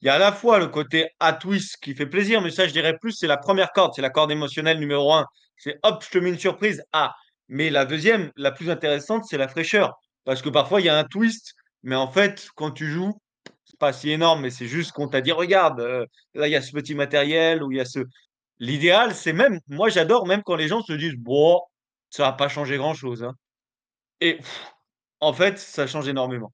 Il y a à la fois le côté à twist qui fait plaisir, mais ça, je dirais plus, c'est la première corde, c'est la corde émotionnelle numéro un. C'est hop, je te mets une surprise. Ah, mais la deuxième, la plus intéressante, c'est la fraîcheur. Parce que parfois, il y a un twist, mais en fait, quand tu joues, c'est pas si énorme, mais c'est juste qu'on t'a dit, regarde, là, il y a ce petit matériel, ou il y a ce. L'idéal, c'est même, moi, j'adore même quand les gens se disent, bon, ça va pas changer grand-chose, hein. Et en fait, ça change énormément.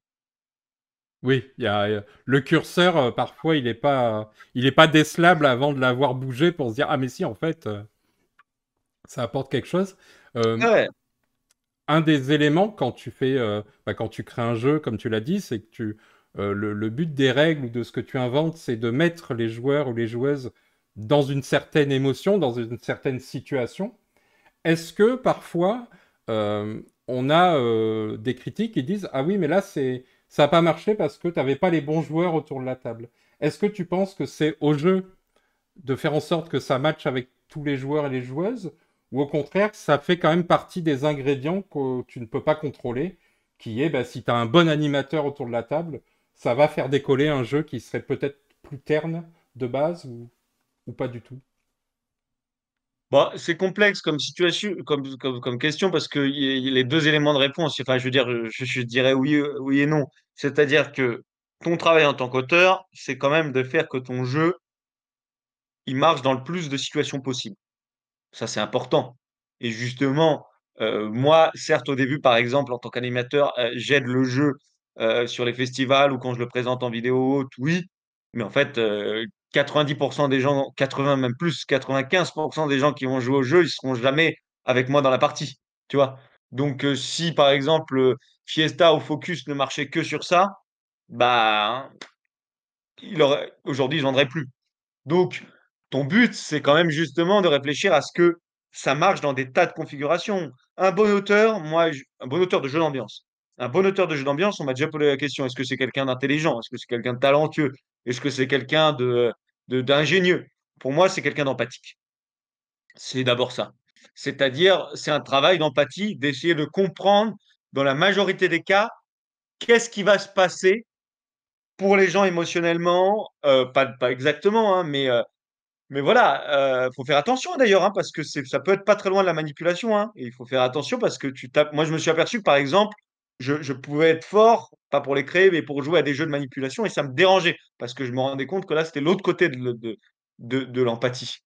Oui, il y a le curseur, parfois, il est pas décelable avant de l'avoir bougé pour se dire, ah mais si, en fait, ça apporte quelque chose. Euh, Ouais, un des éléments quand tu fais, quand tu crées un jeu, comme tu l'as dit, c'est que le but des règles ou de ce que tu inventes, c'est de mettre les joueurs ou les joueuses dans une certaine émotion, dans une certaine situation. Est-ce que parfois on a des critiques qui disent ah oui mais là ça n'a pas marché parce que tu n'avais pas les bons joueurs autour de la table. Est-ce que tu penses que c'est au jeu de faire en sorte que ça matche avec tous les joueurs et les joueuses, ou au contraire, ça fait quand même partie des ingrédients que tu ne peux pas contrôler, qui est, bah, si tu as un bon animateur autour de la table, ça va faire décoller un jeu qui serait peut-être plus terne de base, ou pas du tout. bon, c'est complexe comme situation, comme question parce que y a les deux éléments de réponse. Enfin, je veux dire, je dirais oui, oui et non. C'est-à-dire que ton travail en tant qu'auteur, c'est quand même de faire que ton jeu, il marche dans le plus de situations possibles. Ça, c'est important. Et justement, moi, certes, au début, par exemple, en tant qu'animateur, j'aide le jeu sur les festivals ou quand je le présente en vidéo haute, oui. Mais en fait, 90% des gens, 80 même plus, 95% des gens qui vont jouer au jeu, ils seront jamais avec moi dans la partie. Tu vois? Donc, si par exemple, Fiesta ou Focus ne marchait que sur ça, bah, aujourd'hui, ils vendraient plus. Donc, ton but, c'est quand même justement de réfléchir à ce que ça marche dans des tas de configurations. Un bon auteur, un bon auteur de jeu d'ambiance. Un bon auteur de jeu d'ambiance, on m'a déjà posé la question, est-ce que c'est quelqu'un d'intelligent? Est-ce que c'est quelqu'un de talentueux? Est-ce que c'est quelqu'un d'ingénieux? Pour moi, c'est quelqu'un d'empathique. C'est d'abord ça. C'est-à-dire, c'est un travail d'empathie, d'essayer de comprendre, dans la majorité des cas, qu'est-ce qui va se passer pour les gens émotionnellement, pas exactement, hein, mais voilà, faut faire attention d'ailleurs, hein, parce que ça peut être pas très loin de la manipulation, hein, et il faut faire attention parce que tu tapes. Moi, je me suis aperçu que par exemple, je pouvais être fort, pas pour les créer, mais pour jouer à des jeux de manipulation, et ça me dérangeait, parce que je me rendais compte que là, c'était l'autre côté de l'empathie.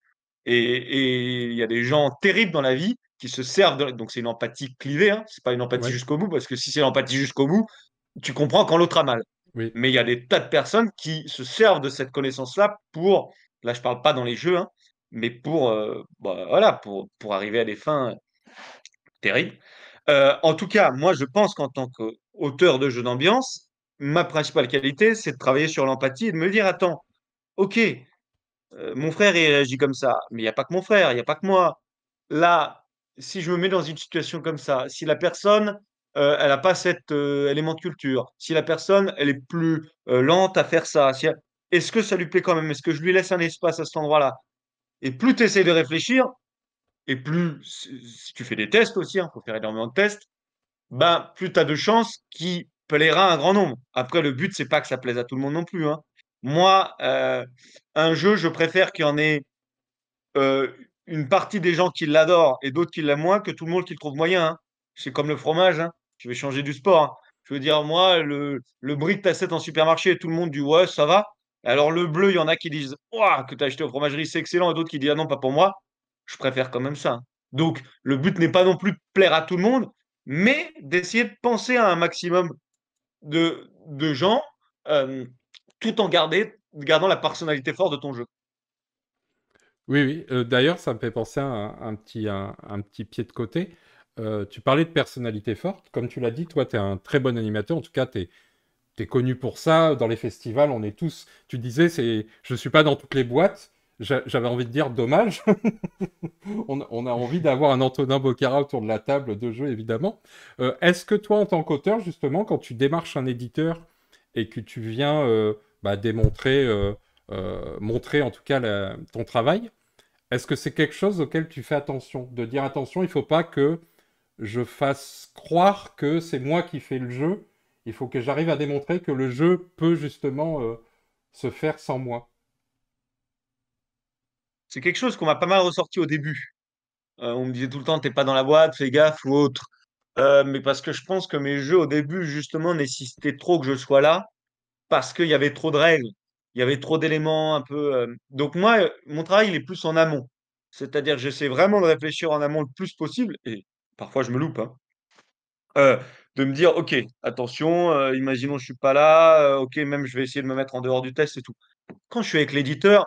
Et il y a des gens terribles dans la vie qui se servent donc c'est une empathie clivée, hein, c'est pas une empathie Ouais, jusqu'au bout, parce que si c'est l'empathie jusqu'au bout, tu comprends quand l'autre a mal. oui, Mais il y a des tas de personnes qui se servent de cette connaissance-là pour, là je parle pas dans les jeux, hein, mais pour, bah, voilà, pour arriver à des fins terribles. En tout cas, moi, je pense qu'en tant qu'auteur de jeux d'ambiance, ma principale qualité, c'est de travailler sur l'empathie et de me dire, attends, ok, mon frère, il réagit comme ça, mais il n'y a pas que mon frère, il n'y a pas que moi. Là, si je me mets dans une situation comme ça, si la personne, elle n'a pas cet élément de culture, si la personne, elle est plus lente à faire ça, est-ce que ça lui plaît quand même? Est-ce que je lui laisse un espace à cet endroit-là? Et plus tu essaies de réfléchir, et plus, si tu fais des tests aussi, il faut faire énormément de tests, ben, plus tu as de chances qu'il plaira à un grand nombre. Après, le but, c'est pas que ça plaise à tout le monde non plus, hein. Moi, un jeu, je préfère qu'il y en ait euh, une partie des gens qui l'adorent et d'autres qui l'aiment moins que tout le monde qui le trouve moyen, hein. C'est comme le fromage, hein. Je vais changer du sport, hein. Je veux dire, moi, le brie que t'achètes en supermarché, tout le monde dit ouais, ça va. Alors le bleu, il y en a qui disent ouah, que t'as acheté au fromagerie, c'est excellent, et d'autres qui disent ah non, pas pour moi. Je préfère quand même ça, hein. Donc, le but n'est pas non plus de plaire à tout le monde, mais d'essayer de penser à un maximum de gens, euh, tout en gardant la personnalité forte de ton jeu. oui, oui. D'ailleurs, ça me fait penser à un petit pied de côté. Tu parlais de personnalité forte. Comme tu l'as dit, toi, tu es un très bon animateur. En tout cas, tu es connu pour ça. Dans les festivals, on est tous. Tu disais, je suis pas dans toutes les boîtes. J'avais envie de dire dommage. On a envie d'avoir un Antonin Bocara autour de la table de jeu, évidemment. Est-ce que toi, en tant qu'auteur, justement, quand tu démarches un éditeur et que tu viens démontrer, montrer en tout cas ton travail, est-ce que c'est quelque chose auquel tu fais attention? De dire attention, il ne faut pas que je fasse croire que c'est moi qui fais le jeu. Il faut que j'arrive à démontrer que le jeu peut justement se faire sans moi. C'est quelque chose qu'on m'a pas mal ressorti au début. On me disait tout le temps, t'es pas dans la boîte, fais gaffe ou autre. Mais parce que je pense que mes jeux au début, justement, nécessitaient trop que je sois là, parce qu'il y avait trop de règles, il y avait trop d'éléments un peu. Donc moi, mon travail, il est plus en amont. C'est-à-dire que j'essaie vraiment de réfléchir en amont le plus possible, et parfois je me loupe, hein. Euh, de me dire, ok, attention, imaginons je suis pas là, ok, même je vais essayer de me mettre en dehors du test et tout. Quand je suis avec l'éditeur,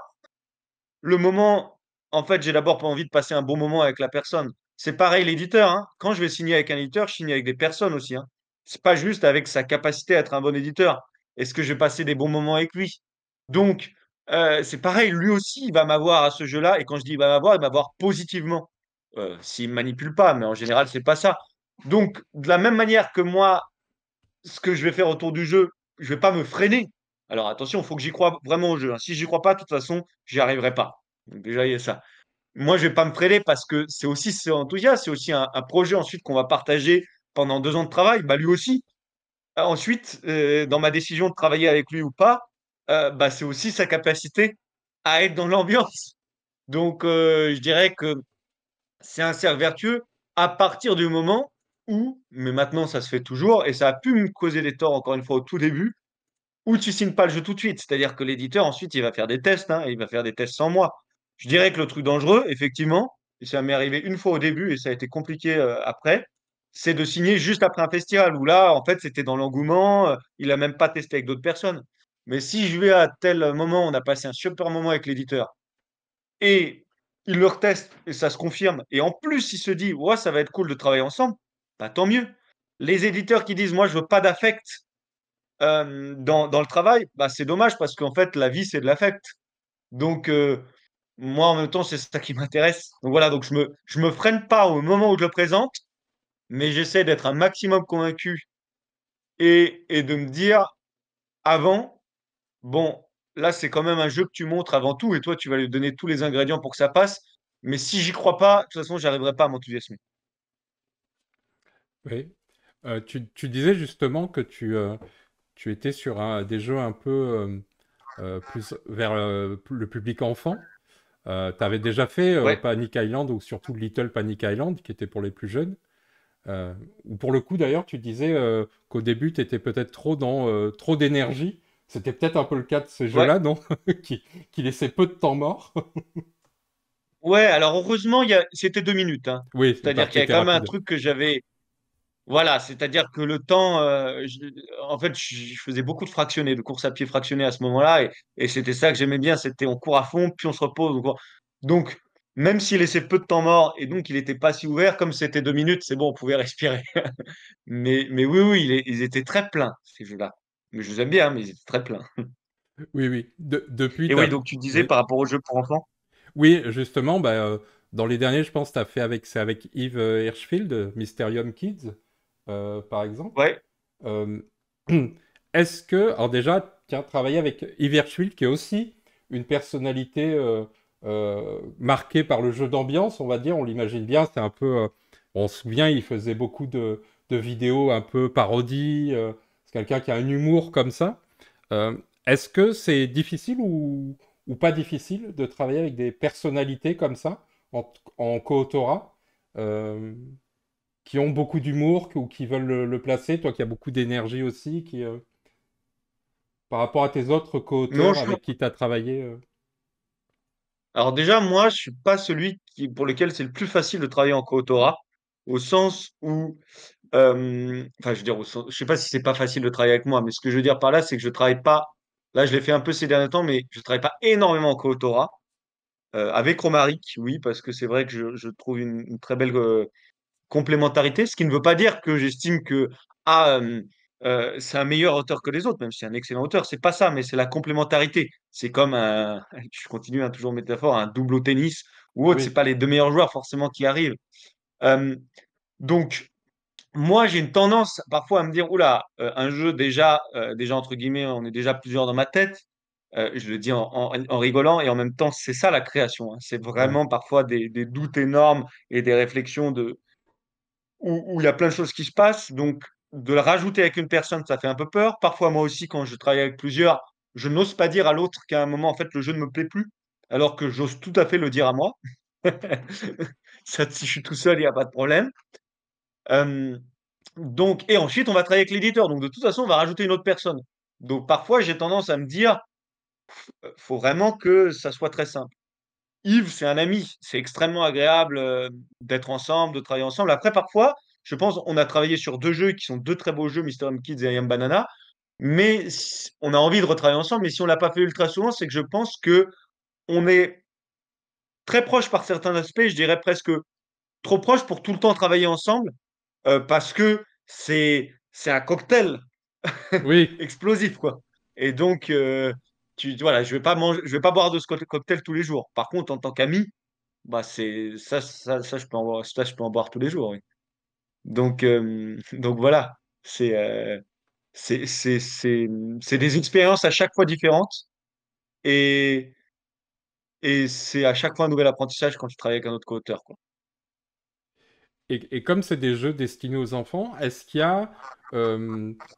le moment, en fait, j'ai d'abord pas envie de passer un bon moment avec la personne. C'est pareil l'éditeur, hein. Quand je vais signer avec un éditeur, je signe avec des personnes aussi, hein. C'est pas juste avec sa capacité à être un bon éditeur. Est-ce que je vais passer des bons moments avec lui? Donc, c'est pareil, lui aussi, il va m'avoir à ce jeu-là. Et quand je dis il va m'avoir positivement. S'il me manipule pas, mais en général, c'est pas ça. Donc, de la même manière que moi, ce que je vais faire autour du jeu, je vais pas me freiner. Alors attention, il faut que j'y croie vraiment au jeu, hein. Si j'y crois pas, de toute façon, j'y arriverai pas. Donc déjà, il y a ça. Moi, je vais pas me freiner parce que c'est enthousiasme, c'est aussi un projet ensuite qu'on va partager pendant 2 ans de travail. Bah, lui aussi. Ensuite, dans ma décision de travailler avec lui ou pas, bah, c'est aussi sa capacité à être dans l'ambiance. Donc, je dirais que c'est un cercle vertueux à partir du moment où, mais maintenant ça se fait toujours, et ça a pu me causer des torts encore une fois au tout début, où tu signes pas le jeu tout de suite. C'est-à-dire que l'éditeur ensuite il va faire des tests, hein, et il va faire des tests sans moi. Je dirais que le truc dangereux, effectivement, et ça m'est arrivé une fois au début et ça a été compliqué après, c'est de signer juste après un festival où là, en fait, c'était dans l'engouement, il a même pas testé avec d'autres personnes. Mais si je vais à tel moment, on a passé un super moment avec l'éditeur et il le reteste et ça se confirme. Et en plus, il se dit, ouais, ça va être cool de travailler ensemble, bah, tant mieux. Les éditeurs qui disent, moi, je veux pas d'affect dans le travail, bah, c'est dommage parce qu'en fait, la vie, c'est de l'affect. Donc, moi, en même temps, c'est ça qui m'intéresse. Donc voilà, donc je me freine pas au moment où je le présente, mais j'essaie d'être un maximum convaincu et de me dire avant, bon, là, c'est quand même un jeu que tu montres avant tout, et toi, tu vas lui donner tous les ingrédients pour que ça passe. Mais si j'y crois pas, de toute façon, j'arriverai pas à m'enthousiasmer. Oui. Tu disais justement que tu étais sur des jeux un peu plus vers le public enfant. Tu avais déjà fait Ouais. Panic Island ou surtout Little Panic Island qui était pour les plus jeunes. Ou pour le coup, d'ailleurs, tu disais qu'au début, tu étais peut-être trop dans trop d'énergie. C'était peut-être un peu le cas de ces Ouais, jeux-là, non? Qui laissaient peu de temps mort. ouais. Alors heureusement, c'était 2 minutes, hein. Oui, C'est-à-dire qui qu'il y a était quand même un rapide. truc que j'avais. Voilà, c'est-à-dire que le temps, en fait, je faisais beaucoup de fractionnés, de course à pied fractionnée à ce moment-là, et c'était ça que j'aimais bien, c'était on court à fond, puis on se repose. Donc, même s'il laissait peu de temps mort, et donc il n'était pas si ouvert, comme c'était 2 minutes, c'est bon, on pouvait respirer. Mais oui, oui, ils étaient très pleins, ces jeux-là. Mais je les aime bien, mais ils étaient très pleins. Oui, oui. Depuis, Et oui, donc tu disais Oui. par rapport aux jeux pour enfants? Oui, justement, bah, dans les derniers, je pense que tu as fait avec, c'est avec Yves Hirschfield, Mysterium Kids, par exemple. Ouais. Euh, Est-ce que, alors déjà, tiens, travailler avec Yves Hirschfield, qui est aussi une personnalité marquée par le jeu d'ambiance, on va dire, on l'imagine bien, c'est un peu, on se souvient, il faisait beaucoup de vidéos un peu parodies, c'est quelqu'un qui a un humour comme ça. Euh, Est-ce que c'est difficile ou pas difficile de travailler avec des personnalités comme ça en co-autorat euh, qui ont beaucoup d'humour ou qui veulent le placer, toi qui as beaucoup d'énergie aussi, par rapport à tes autres Non, co-auteurs avec qui tu as travaillé Alors déjà, moi, je suis pas celui pour lequel c'est le plus facile de travailler en coautorat, au sens où, enfin, je veux dire, je sais pas si c'est pas facile de travailler avec moi, mais ce que je veux dire par là, c'est que je travaille pas. Là, je l'ai fait un peu ces derniers temps, mais je travaille pas énormément en coautorat. Avec Romaric, oui, parce que c'est vrai que je trouve une très belle complémentarité, ce qui ne veut pas dire que j'estime que ah, c'est un meilleur auteur que les autres, même si c'est un excellent auteur. C'est pas ça, mais c'est la complémentarité. C'est comme un, je continue toujours métaphore, un double au tennis ou autre. C'est Oui, pas les deux meilleurs joueurs forcément qui arrivent. Euh, donc moi, j'ai une tendance parfois à me dire, oula, un jeu déjà entre guillemets, on est déjà plusieurs dans ma tête. Je le dis en rigolant et en même temps, c'est ça la création, hein. C'est ouais. vraiment parfois des doutes énormes et des réflexions où il y a plein de choses qui se passent. Donc, de le rajouter avec une personne, ça fait un peu peur. Parfois, moi aussi, quand je travaille avec plusieurs, je n'ose pas dire à l'autre qu'à un moment, en fait, le jeu ne me plaît plus, alors que j'ose tout à fait le dire à moi. Ça, si je suis tout seul, il n'y a pas de problème. Euh, et ensuite, on va travailler avec l'éditeur. Donc, de toute façon, on va rajouter une autre personne. Donc, parfois, j'ai tendance à me dire, faut vraiment que ça soit très simple. Yves, c'est un ami. C'est extrêmement agréable d'être ensemble, de travailler ensemble. Après, parfois, je pense, on a travaillé sur deux jeux qui sont deux très beaux jeux, Mister Kids et I Am Banana. Mais on a envie de retravailler ensemble. Mais si on l'a pas fait ultra souvent, c'est que je pense que on est très proche par certains aspects. Je dirais presque trop proche pour tout le temps travailler ensemble, parce que c'est un cocktail Oui, explosif, quoi. Et donc, voilà, je vais pas boire de ce cocktail tous les jours. Par contre, en tant qu'ami, bah c'est ça, je peux en boire, ça, je peux en boire tous les jours, oui. Donc, donc voilà, c'est c'est c'est c'est c'est des expériences à chaque fois différentes et c'est à chaque fois un nouvel apprentissage quand tu travailles avec un autre co-auteur, quoi. et comme c'est des jeux destinés aux enfants, est-ce qu'il y a,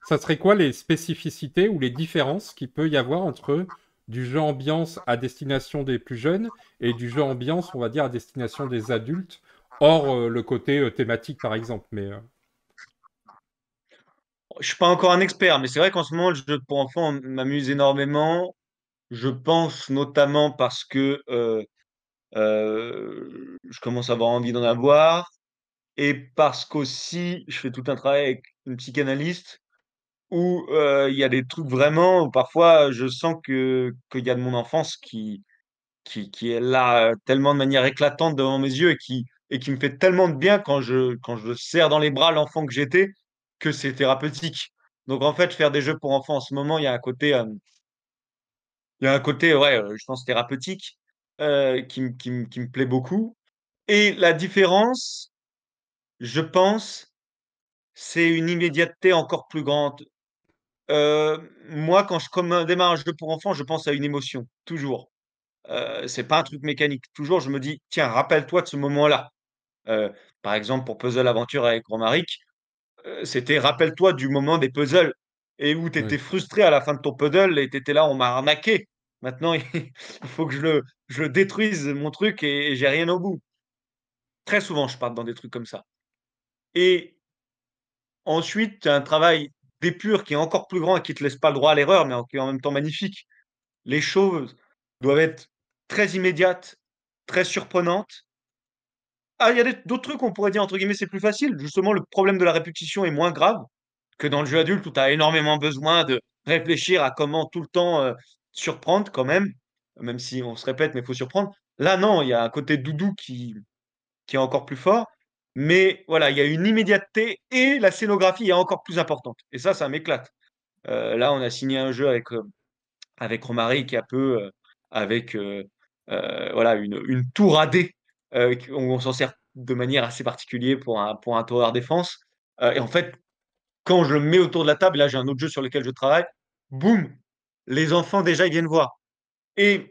ça serait quoi les spécificités ou les différences qu'il peut y avoir entre du jeu ambiance à destination des plus jeunes et du jeu ambiance, on va dire, à destination des adultes, hors le côté thématique par exemple, mais Je suis pas encore un expert, mais c'est vrai qu'en ce moment, le jeu pour enfants m'amuse énormément. Je pense notamment parce que je commence à avoir envie d'en avoir et parce qu'aussi je fais tout un travail avec une psychanalyste où il y a des trucs vraiment où parfois je sens que qu'il y a de mon enfance qui est là tellement de manière éclatante devant mes yeux et qui me fait tellement de bien quand je serre dans les bras l'enfant que j'étais que c'est thérapeutique. Donc en fait, faire des jeux pour enfants en ce moment, il y a un côté ouais, je pense thérapeutique qui me plaît beaucoup. Et la différence, je pense, c'est une immédiateté encore plus grande. Moi, quand démarre un jeu pour enfants, je pense à une émotion, toujours. C'est pas un truc mécanique. Toujours, je me dis, tiens, rappelle-toi de ce moment-là. Euh, Par exemple, pour Puzzle Aventure avec Romaric, c'était rappelle-toi du moment des puzzles et où tu étais ouais. frustré à la fin de ton puzzle et tu étais là, on m'a arnaqué. Maintenant, il faut que je le détruise, mon truc, et j'ai rien au bout. Très souvent, je pars dans des trucs comme ça. Et Ensuite, tu as un travail d'épure qui est encore plus grand et qui te laisse pas le droit à l'erreur, mais qui est en même temps magnifique. Les choses doivent être très immédiates, très surprenantes. Ah, il y a d'autres trucs, on pourrait dire, entre guillemets, c'est plus facile. Justement, le problème de la répétition est moins grave que dans le jeu adulte où tu as énormément besoin de réfléchir à comment tout le temps surprendre quand même si on se répète, mais il faut surprendre. Là, non, il y a un côté doudou qui est encore plus fort. Mais voilà, il y a une immédiateté et la scénographie est encore plus importante. Et ça m'éclate. Là, on a signé un jeu avec Romaric qui est un peu avec voilà, une tour AD où on s'en sert de manière assez particulière pour un tower défense. Et en fait, quand je le mets autour de la table, là j'ai un autre jeu sur lequel je travaille, boum, les enfants déjà ils viennent voir. Et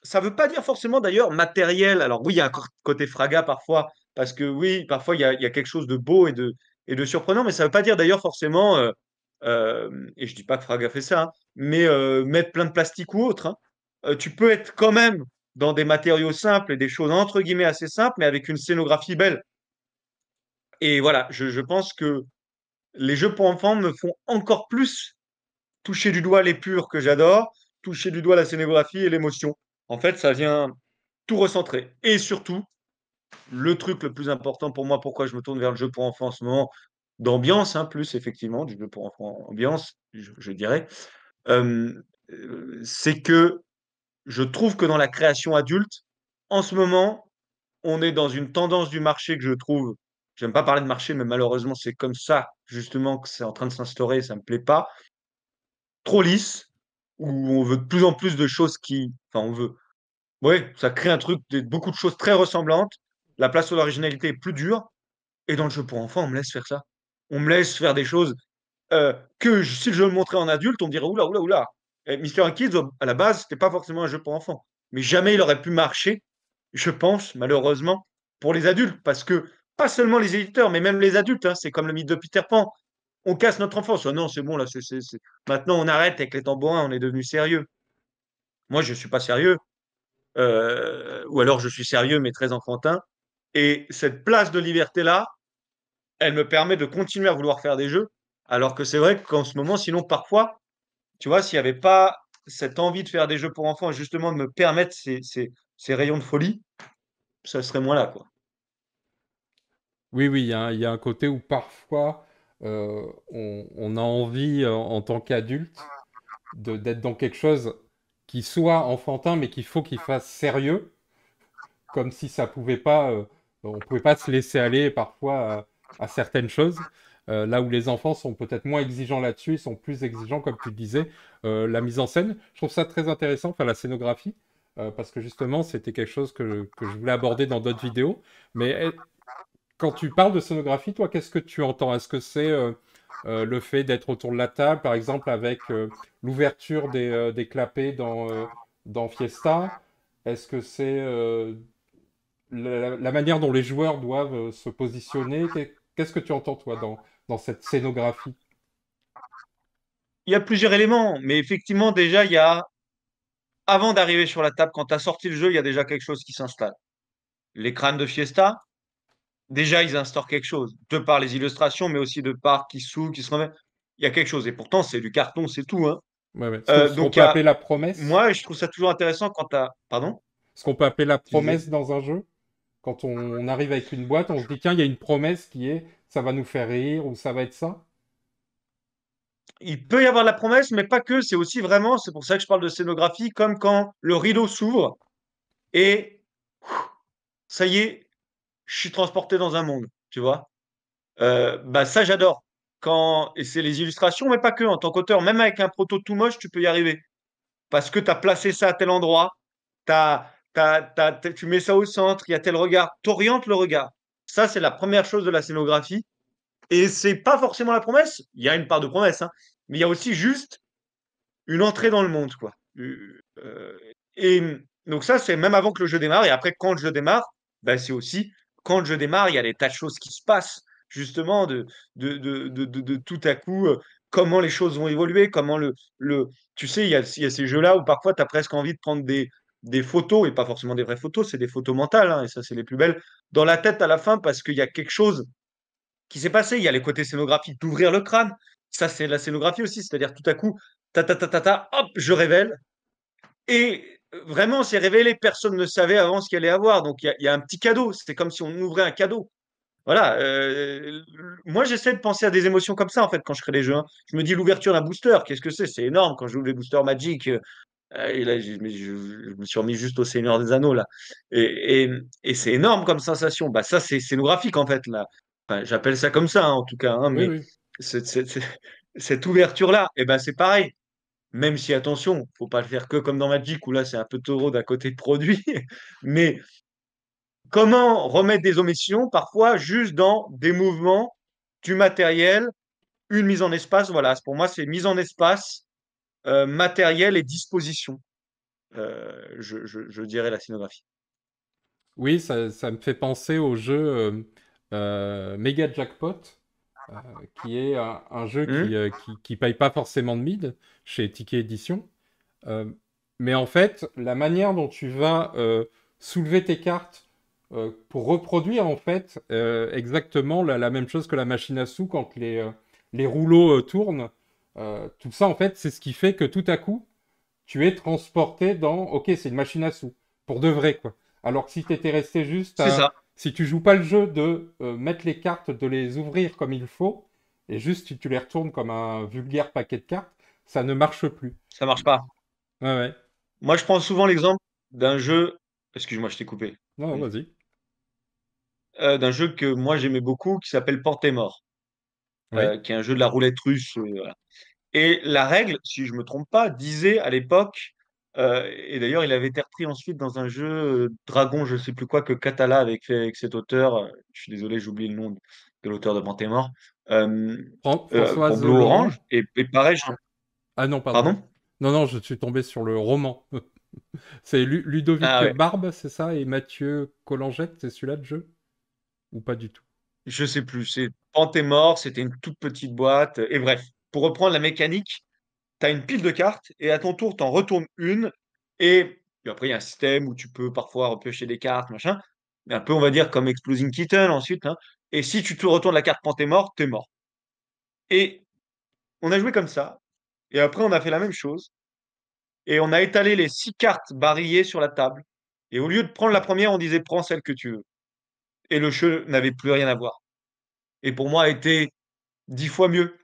ça veut pas dire forcément d'ailleurs matériel. Alors oui, il y a un côté Fraga parfois, parce que oui, parfois il y a quelque chose de beau et de surprenant, mais ça veut pas dire d'ailleurs forcément, et je dis pas que Fraga fait ça, hein, mais mettre plein de plastique ou autre, hein. Tu peux être quand même dans des matériaux simples et des choses entre guillemets assez simples, mais avec une scénographie belle. Et voilà, je pense que les jeux pour enfants me font encore plus toucher du doigt les purs que j'adore, toucher du doigt la scénographie et l'émotion. En fait, ça vient tout recentrer. Et surtout, le truc le plus important pour moi, pourquoi je me tourne vers le jeu pour enfants en ce moment, d'ambiance, hein, plus effectivement, du jeu pour enfants ambiance, je dirais, euh, c'est que je trouve que dans la création adulte, en ce moment, on est dans une tendance du marché que je trouve, j'aime pas parler de marché, mais malheureusement, c'est comme ça, justement, que c'est en train de s'instaurer, ça me plaît pas, trop lisse, où on veut de plus en plus de choses enfin, on veut, ouais, ça crée un truc, beaucoup de choses très ressemblantes. La place à l'originalité est plus dure. Et dans le jeu pour enfants, on me laisse faire ça. On me laisse faire des choses si je le montrais en adulte, on me dirait oula, oula, oula. Et Mister Kids, à la base, c'était pas forcément un jeu pour enfants. Mais jamais il aurait pu marcher, je pense, malheureusement, pour les adultes. Parce que pas seulement les éditeurs, mais même les adultes, hein, c'est comme le mythe de Peter Pan. On casse notre enfance. Oh non, c'est bon, là, maintenant on arrête avec les tambourins, on est devenu sérieux. Moi, je suis pas sérieux. Ou alors je suis sérieux, mais très enfantin. Et cette place de liberté-là, elle me permet de continuer à vouloir faire des jeux. Alors que c'est vrai qu'en ce moment, sinon, parfois, tu vois, s'il n'y avait pas cette envie de faire des jeux pour enfants, et justement de me permettre ces rayons de folie, ça serait moins là, quoi. Oui, oui, il y a un côté où parfois on a envie en tant qu'adulte d'être dans quelque chose qui soit enfantin, mais qu'il faut qu'il fasse sérieux, comme si ça pouvait pas, on pouvait pas se laisser aller parfois à certaines choses. Là où les enfants sont peut-être moins exigeants là-dessus, ils sont plus exigeants, comme tu le disais, la mise en scène. Je trouve ça très intéressant, enfin la scénographie, parce que justement c'était quelque chose que je voulais aborder dans d'autres vidéos. Mais quand tu parles de scénographie, toi, qu'est-ce que tu entends? Est-ce que c'est le fait d'être autour de la table, par exemple, avec l'ouverture des clapets dans Fiesta? Est-ce que c'est la manière dont les joueurs doivent se positionner? Qu'est-ce que tu entends, toi, dans cette scénographie? Il y a plusieurs éléments, mais effectivement, déjà, avant d'arriver sur la table, quand tu as sorti le jeu, il y a déjà quelque chose qui s'installe. Les crânes de Fiesta, déjà, ils instaurent quelque chose, de par les illustrations, mais aussi de par qui se remet. Il y a quelque chose, et pourtant, c'est du carton, c'est tout, hein. Ouais, ouais. Ce qu'on Donc, peut appeler la promesse? moi, je trouve ça toujours intéressant quand tu as. Pardon? Ce qu'on peut appeler la Tu disais? promesse dans un jeu? Quand on arrive avec une boîte, on se dit, tiens, il y a une promesse qui est, ça va nous faire rire, ou ça va être ça? Il peut y avoir de la promesse, mais pas que. C'est aussi vraiment, c'est pour ça que je parle de scénographie, comme quand le rideau s'ouvre et ça y est, je suis transporté dans un monde, tu vois. Bah ça, j'adore. Et c'est les illustrations, mais pas que. En tant qu'auteur, même avec un proto tout moche, tu peux y arriver. Parce que tu as placé ça à tel endroit, tu mets ça au centre, il y a tel regard, t'orientes le regard. Ça, c'est la première chose de la scénographie. Et c'est pas forcément la promesse. Il y a une part de promesse, hein, mais il y a aussi juste une entrée dans le monde, quoi. Et donc ça, c'est même avant que le jeu démarre. Et après, quand le jeu démarre, ben, c'est aussi quand le jeu démarre, il y a des tas de choses qui se passent, justement, de tout à coup, comment les choses vont évoluer, tu sais, il y a ces jeux-là où parfois, tu as presque envie de prendre des photos, et pas forcément des vraies photos, c'est des photos mentales, hein, et ça, c'est les plus belles, dans la tête à la fin, parce qu'il y a quelque chose. qui s'est passé. Il y a les côtés scénographiques d'ouvrir le crâne. Ça, c'est la scénographie aussi. C'est-à-dire, tout à coup, hop, je révèle. Et vraiment, c'est révélé. Personne ne savait avant ce qu'il allait avoir. Donc, il y a un petit cadeau. C'est comme si on ouvrait un cadeau. Voilà. Moi, j'essaie de penser à des émotions comme ça, en fait, quand je crée des jeux, hein. Je me dis l'ouverture d'un booster. Qu'est-ce que c'est? C'est énorme quand j'ouvre les boosters Magic. Et là, je me suis remis juste au Seigneur des Anneaux, là. Et c'est énorme comme sensation. Bah, ça, c'est scénographique, en fait, là. Enfin, j'appelle ça comme ça, hein, en tout cas, hein, Oui, mais oui. cette ouverture-là, et ben, c'est pareil. Même si, attention, faut pas le faire que comme dans Magic, où là, c'est un peu taureau d'un côté de produit. Mais comment remettre des omissions, parfois, juste dans des mouvements, du matériel, une mise en espace. Voilà, pour moi, c'est mise en espace, matériel et disposition. Je dirais la scénographie. Oui, ça me fait penser au jeu Mega Jackpot, euh, qui est un jeu Hmm. qui paye pas forcément de mid chez Ticket Édition. Euh, mais en fait, la manière dont tu vas soulever tes cartes pour reproduire en fait exactement la même chose que la machine à sous quand les rouleaux tournent, tout ça en fait, c'est ce qui fait que tout à coup, tu es transporté dans, ok, c'est une machine à sous, pour de vrai, quoi. Alors que si tu étais resté juste C'est à, ça. si tu joues pas le jeu de mettre les cartes, de les ouvrir comme il faut, et juste tu les retournes comme un vulgaire paquet de cartes, ça ne marche plus. Ça marche pas. Ouais, ouais. Moi, je prends souvent l'exemple d'un jeu. Excuse-moi, je t'ai coupé. Non, Vas-y. vas-y. D'un jeu que moi j'aimais beaucoup qui s'appelle Mort, Oui. qui est un jeu de la roulette russe. Voilà. Et la règle, si je me trompe pas, disait à l'époque, et d'ailleurs il avait été repris ensuite dans un jeu Dragon, je sais plus quoi, que Catala avait fait avec cet auteur. Je suis désolé, j'oublie le nom de l'auteur de Mort, euh, pour Françoise Blue Orange. Laurent. Et pareil, Ah non, pardon. pardon? Non, non, je suis tombé sur le roman. C'est Ah Ludovic ouais. Barbe, c'est ça, et Mathieu Collangette, c'est celui-là de jeu? Ou pas du tout? Je sais plus. C'est Mort, c'était une toute petite boîte. Et bref, pour reprendre la mécanique, tu as une pile de cartes et à ton tour, tu en retournes une. Et après, il y a un système où tu peux parfois repiocher des cartes, machin. Mais un peu, on va dire, comme Exploding Kitten ensuite, hein. Et si tu te retournes la carte Mort, t'es mort. Et on a joué comme ça. Et après, on a fait la même chose. Et on a étalé les 6 cartes barillées sur la table. Et au lieu de prendre la première, on disait prends celle que tu veux. Et le jeu n'avait plus rien à voir. Et pour moi, a été 10 fois mieux.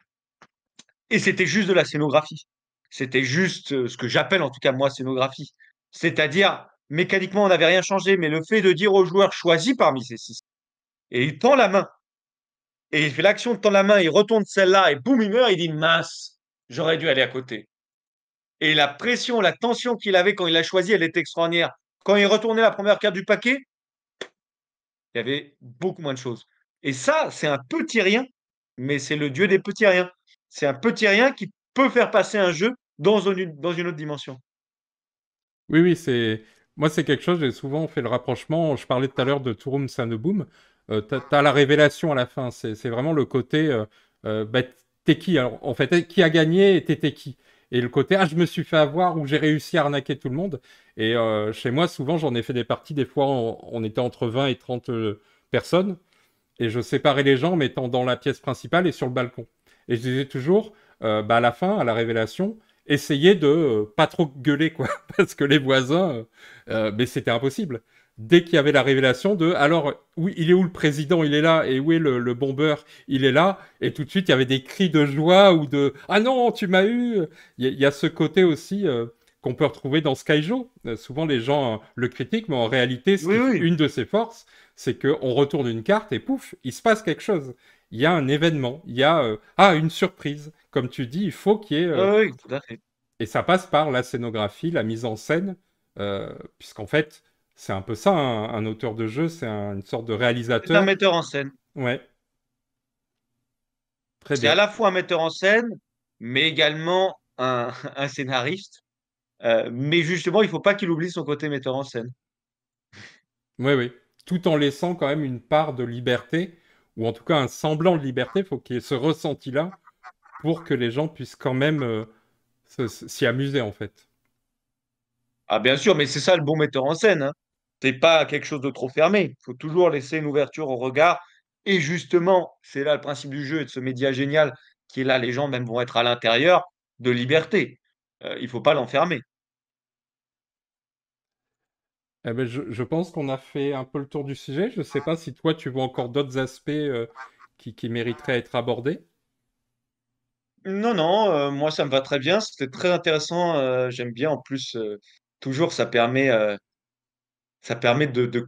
Et c'était juste de la scénographie. C'était juste ce que j'appelle en tout cas moi scénographie. C'est-à-dire, mécaniquement, on n'avait rien changé, mais le fait de dire au joueur choisis parmi ces 6. Et il tend la main. Et il fait l'action de tendre la main, il retourne celle-là, et boum, il meurt, il dit mince, j'aurais dû aller à côté. Et la pression, la tension qu'il avait quand il a choisi, elle était extraordinaire. Quand il retournait la première carte du paquet, il y avait beaucoup moins de choses. Et ça, c'est un petit rien, mais c'est le dieu des petits riens. C'est un petit rien qui peut faire passer un jeu dans une autre dimension. Oui, oui, c'est moi c'est quelque chose, j'ai souvent fait le rapprochement, je parlais tout à l'heure de Turum Sanobum, t'as la révélation à la fin, c'est vraiment le côté bah, t'es qui alors en fait qui a gagné et t'étais qui et le côté ah je me suis fait avoir ou j'ai réussi à arnaquer tout le monde et chez moi souvent j'en ai fait des parties des fois on était entre 20 et 30 personnes et je séparais les gens en mettant dans la pièce principale et sur le balcon. Et je disais toujours, bah à la fin, à la révélation, essayez de pas trop gueuler, quoi, parce que les voisins, mais c'était impossible. Dès qu'il y avait la révélation de, alors, oui, il est où le président? Il est là. Et où est le bombeur? Il est là. Et tout de suite, il y avait des cris de joie ou de, ah non, tu m'as eu. Il y a ce côté aussi qu'on peut retrouver dans Skyjo. Souvent, les gens le critiquent, mais en réalité, Oui, oui. une de ses forces, c'est qu'on retourne une carte et pouf, il se passe quelque chose. Il y a un événement, il y a une surprise. Comme tu dis, il faut qu'il y ait Oui, oui, tout à fait. et ça passe par la scénographie, la mise en scène, puisqu'en fait, c'est un peu ça, un auteur de jeu, c'est une sorte de C'est un réalisateur. metteur en scène. Ouais, très C'est à bien. la fois un metteur en scène, mais également un scénariste. Mais justement, il ne faut pas qu'il oublie son côté metteur en scène. Oui, oui. Tout en laissant quand même une part de liberté, ou en tout cas un semblant de liberté, il faut qu'il y ait ce ressenti-là pour que les gens puissent quand même s'y amuser, en fait. Ah, bien sûr, mais c'est ça le bon metteur en scène, hein. C'est pas quelque chose de trop fermé. Il faut toujours laisser une ouverture au regard Et justement, c'est là le principe du jeu et de ce média génial qui est là, les gens même vont être à l'intérieur, de liberté. Il faut pas l'enfermer. Eh ben, je pense qu'on a fait un peu le tour du sujet. Je ne sais pas si toi, tu vois encore d'autres aspects qui mériteraient être abordés. Non, non, moi ça me va très bien, c'était très intéressant, j'aime bien en plus, toujours ça permet de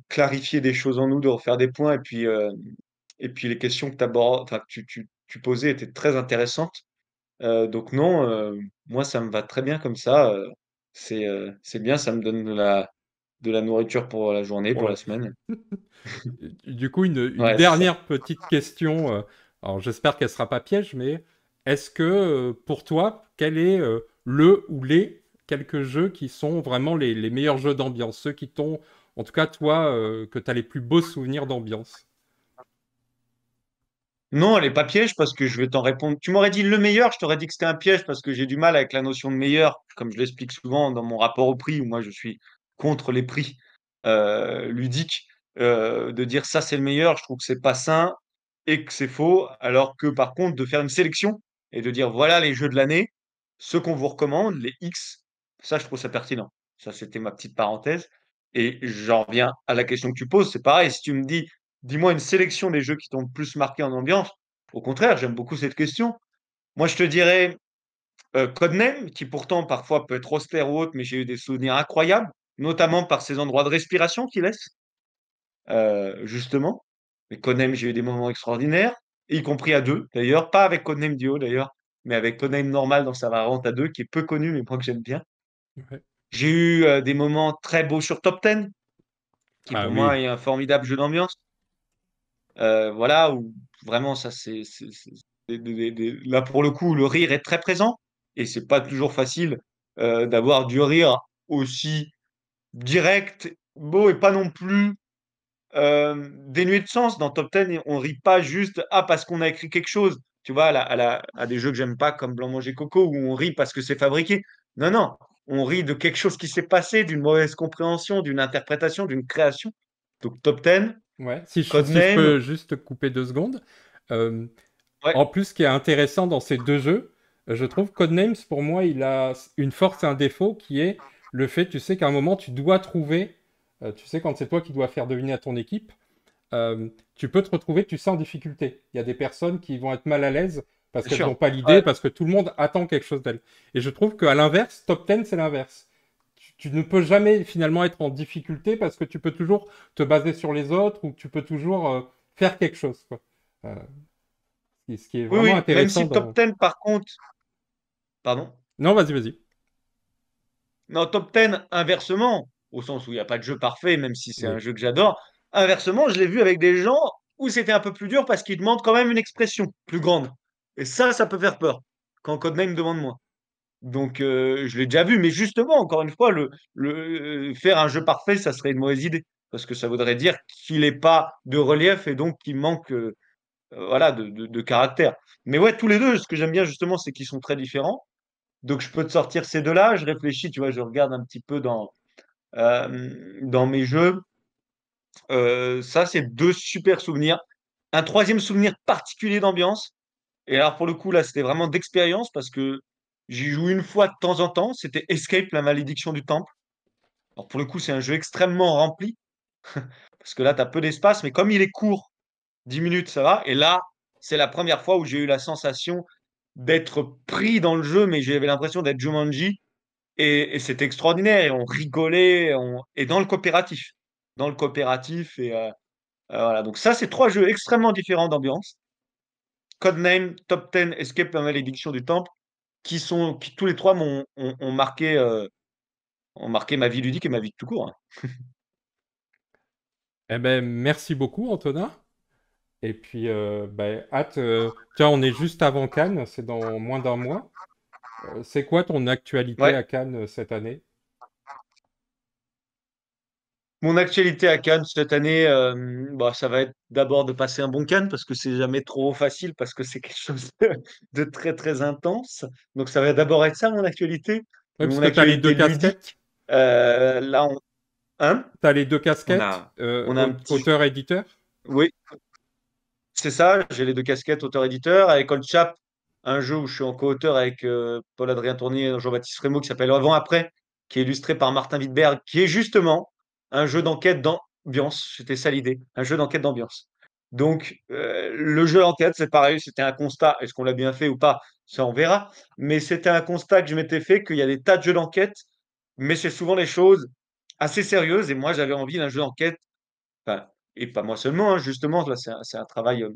clarifier des choses en nous, de refaire des points et puis les questions que enfin, que tu posais étaient très intéressantes. Donc non, moi ça me va très bien comme ça, c'est bien, ça me donne de la nourriture pour la journée, pour la Ouais. semaine. Du coup, une Ouais, c'est ça. dernière petite question. Alors, j'espère qu'elle sera pas piège, mais est-ce que pour toi, quel est le ou les quelques jeux qui sont vraiment les meilleurs jeux d'ambiance, ceux qui t'ont, en tout cas toi, que tu as les plus beaux souvenirs d'ambiance? Non, elle est pas piège parce que je vais t'en répondre. Tu m'aurais dit le meilleur, je t'aurais dit que c'était un piège parce que j'ai du mal avec la notion de meilleur, comme je l'explique souvent dans mon rapport au prix, où moi je suis contre les prix ludiques. De dire ça c'est le meilleur, je trouve que c'est pas sain et que c'est faux, alors que par contre de faire une sélection et de dire voilà les jeux de l'année, ceux qu'on vous recommande, les X, ça je trouve ça pertinent. Ça c'était ma petite parenthèse. Et j'en reviens à la question que tu poses, c'est pareil, si tu me dis dis-moi une sélection des jeux qui t'ont le plus marqué en ambiance. Au contraire, j'aime beaucoup cette question. Moi, je te dirais Codename, qui pourtant parfois peut être austère ou autre, mais j'ai eu des souvenirs incroyables, notamment par ces endroits de respiration qu'il laisse, justement. Mais Codename, j'ai eu des moments extraordinaires, y compris à deux, d'ailleurs, pas avec Codename Duo d'ailleurs, mais avec Codename normal dans sa variante à deux, qui est peu connu, mais moi que j'aime bien. Ouais. J'ai eu des moments très beaux sur Top Ten, qui Ah pour moi oui, est un formidable jeu d'ambiance. Voilà, où vraiment, ça, là, pour le coup, le rire est très présent et c'est pas toujours facile d'avoir du rire aussi direct, beau et pas non plus dénué de sens. Dans Top 10, on rit pas juste parce qu'on a écrit quelque chose, tu vois, à des jeux que j'aime pas comme Blanc Manger Coco où on rit parce que c'est fabriqué. Non, non, on rit de quelque chose qui s'est passé, d'une mauvaise compréhension, d'une interprétation, d'une création. Donc Top 10, ouais. Si je Codename, peux juste te couper 2 secondes. Euh, ouais, En plus, ce qui est intéressant dans ces deux jeux, je trouve Codenames, pour moi, il a une force et un défaut qui est le fait, tu sais, qu'à un moment, tu dois trouver, tu sais, quand c'est toi qui dois faire deviner à ton équipe, tu peux te retrouver, tu sais, en difficulté. Il y a des personnes qui vont être mal à l'aise parce bien qu'elles n'ont sûr. pas l'idée, Ouais. parce que tout le monde attend quelque chose d'elles. Et je trouve qu'à l'inverse, Top 10, c'est l'inverse. Tu ne peux jamais finalement être en difficulté parce que tu peux toujours te baser sur les autres ou tu peux toujours faire quelque chose, quoi. Euh, ce qui est Oui, vraiment oui, même si intéressant le top dans... 10, par contre, pardon, Non, vas-y, vas-y. non, top 10, inversement, au sens où il n'y a pas de jeu parfait, même si c'est un Oui, jeu que j'adore, inversement, je l'ai vu avec des gens où c'était un peu plus dur parce qu'ils demandent quand même une expression plus grande. Et ça peut faire peur quand Codename demande moins. Donc, je l'ai déjà vu, mais justement, encore une fois, faire un jeu parfait, ça serait une mauvaise idée. Parce que ça voudrait dire qu'il n'est pas de relief et donc qu'il manque voilà, de caractère. Mais ouais, tous les deux, ce que j'aime bien justement, c'est qu'ils sont très différents. Donc je peux te sortir ces deux-là. Je réfléchis, tu vois, je regarde un petit peu dans mes jeux. Ça, c'est deux super souvenirs. Un troisième souvenir particulier d'ambiance. Et alors pour le coup, là, c'était vraiment d'expérience parce que j'y joue une fois de temps en temps. C'était Escape, la malédiction du temple. Alors pour le coup, c'est un jeu extrêmement rempli parce que là, tu as peu d'espace, mais comme il est court, 10 minutes, ça va. Et là, c'est la première fois où j'ai eu la sensation d'être pris dans le jeu, mais j'avais l'impression d'être Jumanji. Et c'était extraordinaire. Et on rigolait. Et dans le coopératif. Dans le coopératif. Voilà. Donc ça, c'est trois jeux extrêmement différents d'ambiance. Codename, Top 10, Escape la malédiction du temple, qui tous les trois ont marqué ma vie ludique et ma vie tout court, hein. Eh ben, merci beaucoup, Antonin. Et puis, ben, hâte. Tiens, on est juste avant Cannes, c'est dans moins d'un mois. C'est quoi ton actualité Ouais. à Cannes cette année? Mon actualité à Cannes cette année, bah, ça va être d'abord de passer un bon Cannes parce que c'est jamais trop facile parce que c'est quelque chose de très très intense. Donc ça va d'abord être ça mon actualité. Ouais, Mais parce mon que tu as les deux actualité casquettes. ludique, là hein, Tu as les deux on casquettes, a on a un petit, auteur-éditeur. oui, C'est ça, j'ai les deux casquettes auteur-éditeur. Avec Old Chap, un jeu où je suis en co-auteur avec Paul-Adrien Tournier et Jean-Baptiste Rémaud qui s'appelle Avant-Après, qui est illustré par Martin Wittberg, qui est justement un jeu d'enquête d'ambiance. C'était ça l'idée, un jeu d'enquête d'ambiance. Donc, le jeu d'enquête, c'est pareil, c'était un constat. Est-ce qu'on l'a bien fait ou pas? Ça, on verra. Mais c'était un constat que je m'étais fait qu'il y a des tas de jeux d'enquête, mais c'est souvent des choses assez sérieuses. Et moi, j'avais envie d'un jeu d'enquête, enfin, et pas moi seulement, hein, justement, là, c'est un travail où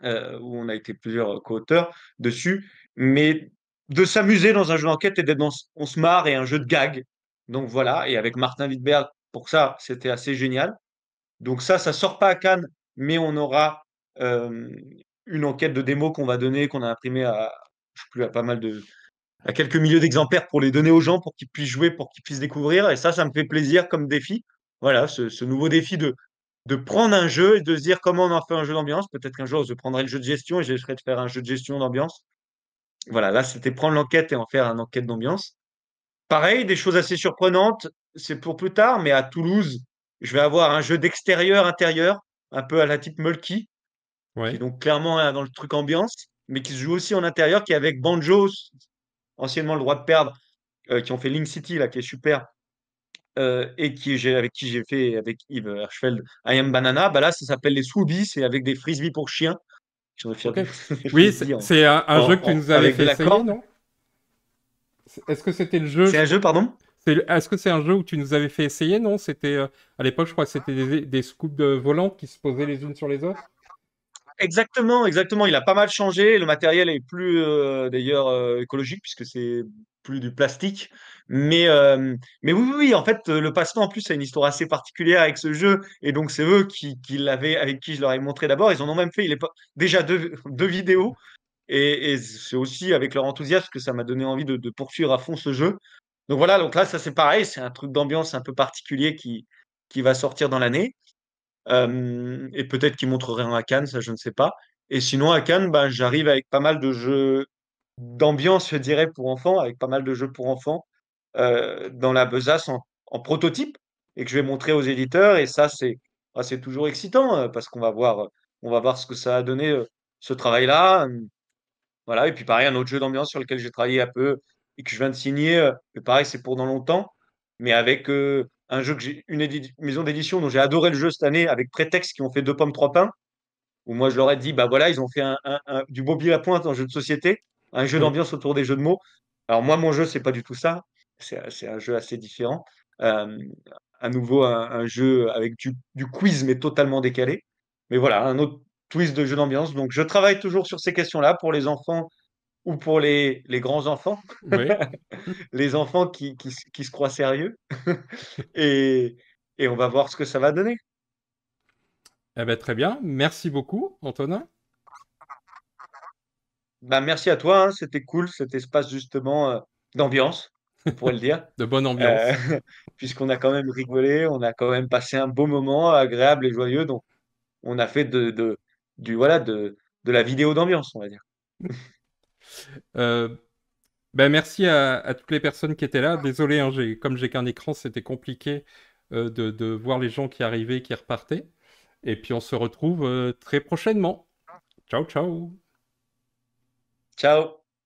on a été plusieurs co-auteurs dessus, mais de s'amuser dans un jeu d'enquête et d'être dans on se marre et un jeu de gag. Donc voilà, et avec Martin Wittberg, pour ça, c'était assez génial. Donc ça sort pas à Cannes, mais on aura euh, une enquête de démo qu'on va donner, qu'on a imprimé à, je sais plus, à pas mal à quelques milliers d'exemplaires pour les donner aux gens, pour qu'ils puissent jouer, pour qu'ils puissent découvrir. Et ça me fait plaisir comme défi. Voilà, ce nouveau défi de prendre un jeu et de se dire comment on en fait un jeu d'ambiance. Peut-être qu'un jour, je prendrai le jeu de gestion et j'essaierai de faire un jeu de gestion d'ambiance. Voilà, là, c'était prendre l'enquête et en faire un enquête d'ambiance. Pareil, des choses assez surprenantes, c'est pour plus tard, mais à Toulouse, je vais avoir un jeu d'extérieur-intérieur, un peu à la type Mulky, qui est Ouais. donc clairement dans le truc ambiance, mais qui se joue aussi en intérieur, qui est avec Banjo, anciennement le droit de perdre, qui ont fait Link City, là, qui est super, et avec qui j'ai fait, avec Yves Hirschfeld, I Am Banana. Bah là, ça s'appelle les Swoobies, c'est avec des frisbees pour chiens. J'en ai fait Ok. des Oui, frisbees c'est un jeu que tu nous avais avec de fait la essayer, corde. non? Est-ce que c'était le jeu, C'est un jeu, pardon? Est-ce que c'est un jeu où tu nous avais fait essayer, non? C'était à l'époque, je crois que c'était des scoops volantes qui se posaient les unes sur les autres. Exactement, exactement. Il a pas mal changé. Le matériel est plus d'ailleurs écologique puisque c'est plus du plastique. Mais oui, oui, oui, en fait, le passe-temps en plus a une histoire assez particulière avec ce jeu. Et donc, c'est eux qui l'avaient, avec qui je leur ai montré d'abord. Ils en ont même fait déjà deux vidéos. Et c'est aussi avec leur enthousiasme que ça m'a donné envie de poursuivre à fond ce jeu. Donc voilà, donc là, ça c'est pareil. C'est un truc d'ambiance un peu particulier qui va sortir dans l'année. Et peut-être qu'ils montreraient un à Cannes, ça je ne sais pas. Et sinon à Cannes, ben, j'arrive avec pas mal de jeux d'ambiance, je dirais, pour enfants, avec pas mal de jeux pour enfants dans la besace en prototype et que je vais montrer aux éditeurs. Et ça, c'est toujours excitant parce on va voir ce que ça a donné ce travail-là. Voilà. Et puis pareil, un autre jeu d'ambiance sur lequel j'ai travaillé un peu et que je viens de signer. Mais pareil, c'est pour dans longtemps, mais avec un jeu que j'ai maison d'édition dont j'ai adoré le jeu cette année avec Prétexte qui ont fait Deux pommes trois pains. Où moi je leur ai dit bah voilà ils ont fait du mobile à pointe en jeu de société, un jeu Oui. d'ambiance autour des jeux de mots. Alors moi mon jeu c'est pas du tout ça, c'est un jeu assez différent. Euh, à nouveau un jeu avec du quiz mais totalement décalé. Mais voilà un autre twist de jeu d'ambiance. Donc je travaille toujours sur ces questions-là pour les enfants ou pour les grands enfants, Oui. les enfants qui se croient sérieux et, et on va voir ce que ça va donner. Eh ben, très bien. Merci beaucoup, Antonin. Bah, merci à toi, hein, c'était cool cet espace justement d'ambiance, on pourrait le dire, De bonne Euh, ambiance. puisqu'on a quand même rigolé, on a quand même passé un beau moment agréable et joyeux, donc on a fait voilà, de la vidéo d'ambiance, on va dire. Euh, ben, merci à toutes les personnes qui étaient là. Désolé, hein, comme j'ai qu'un écran, c'était compliqué de voir les gens qui arrivaient et qui repartaient. Et puis on se retrouve très prochainement. Ciao, ciao. Ciao!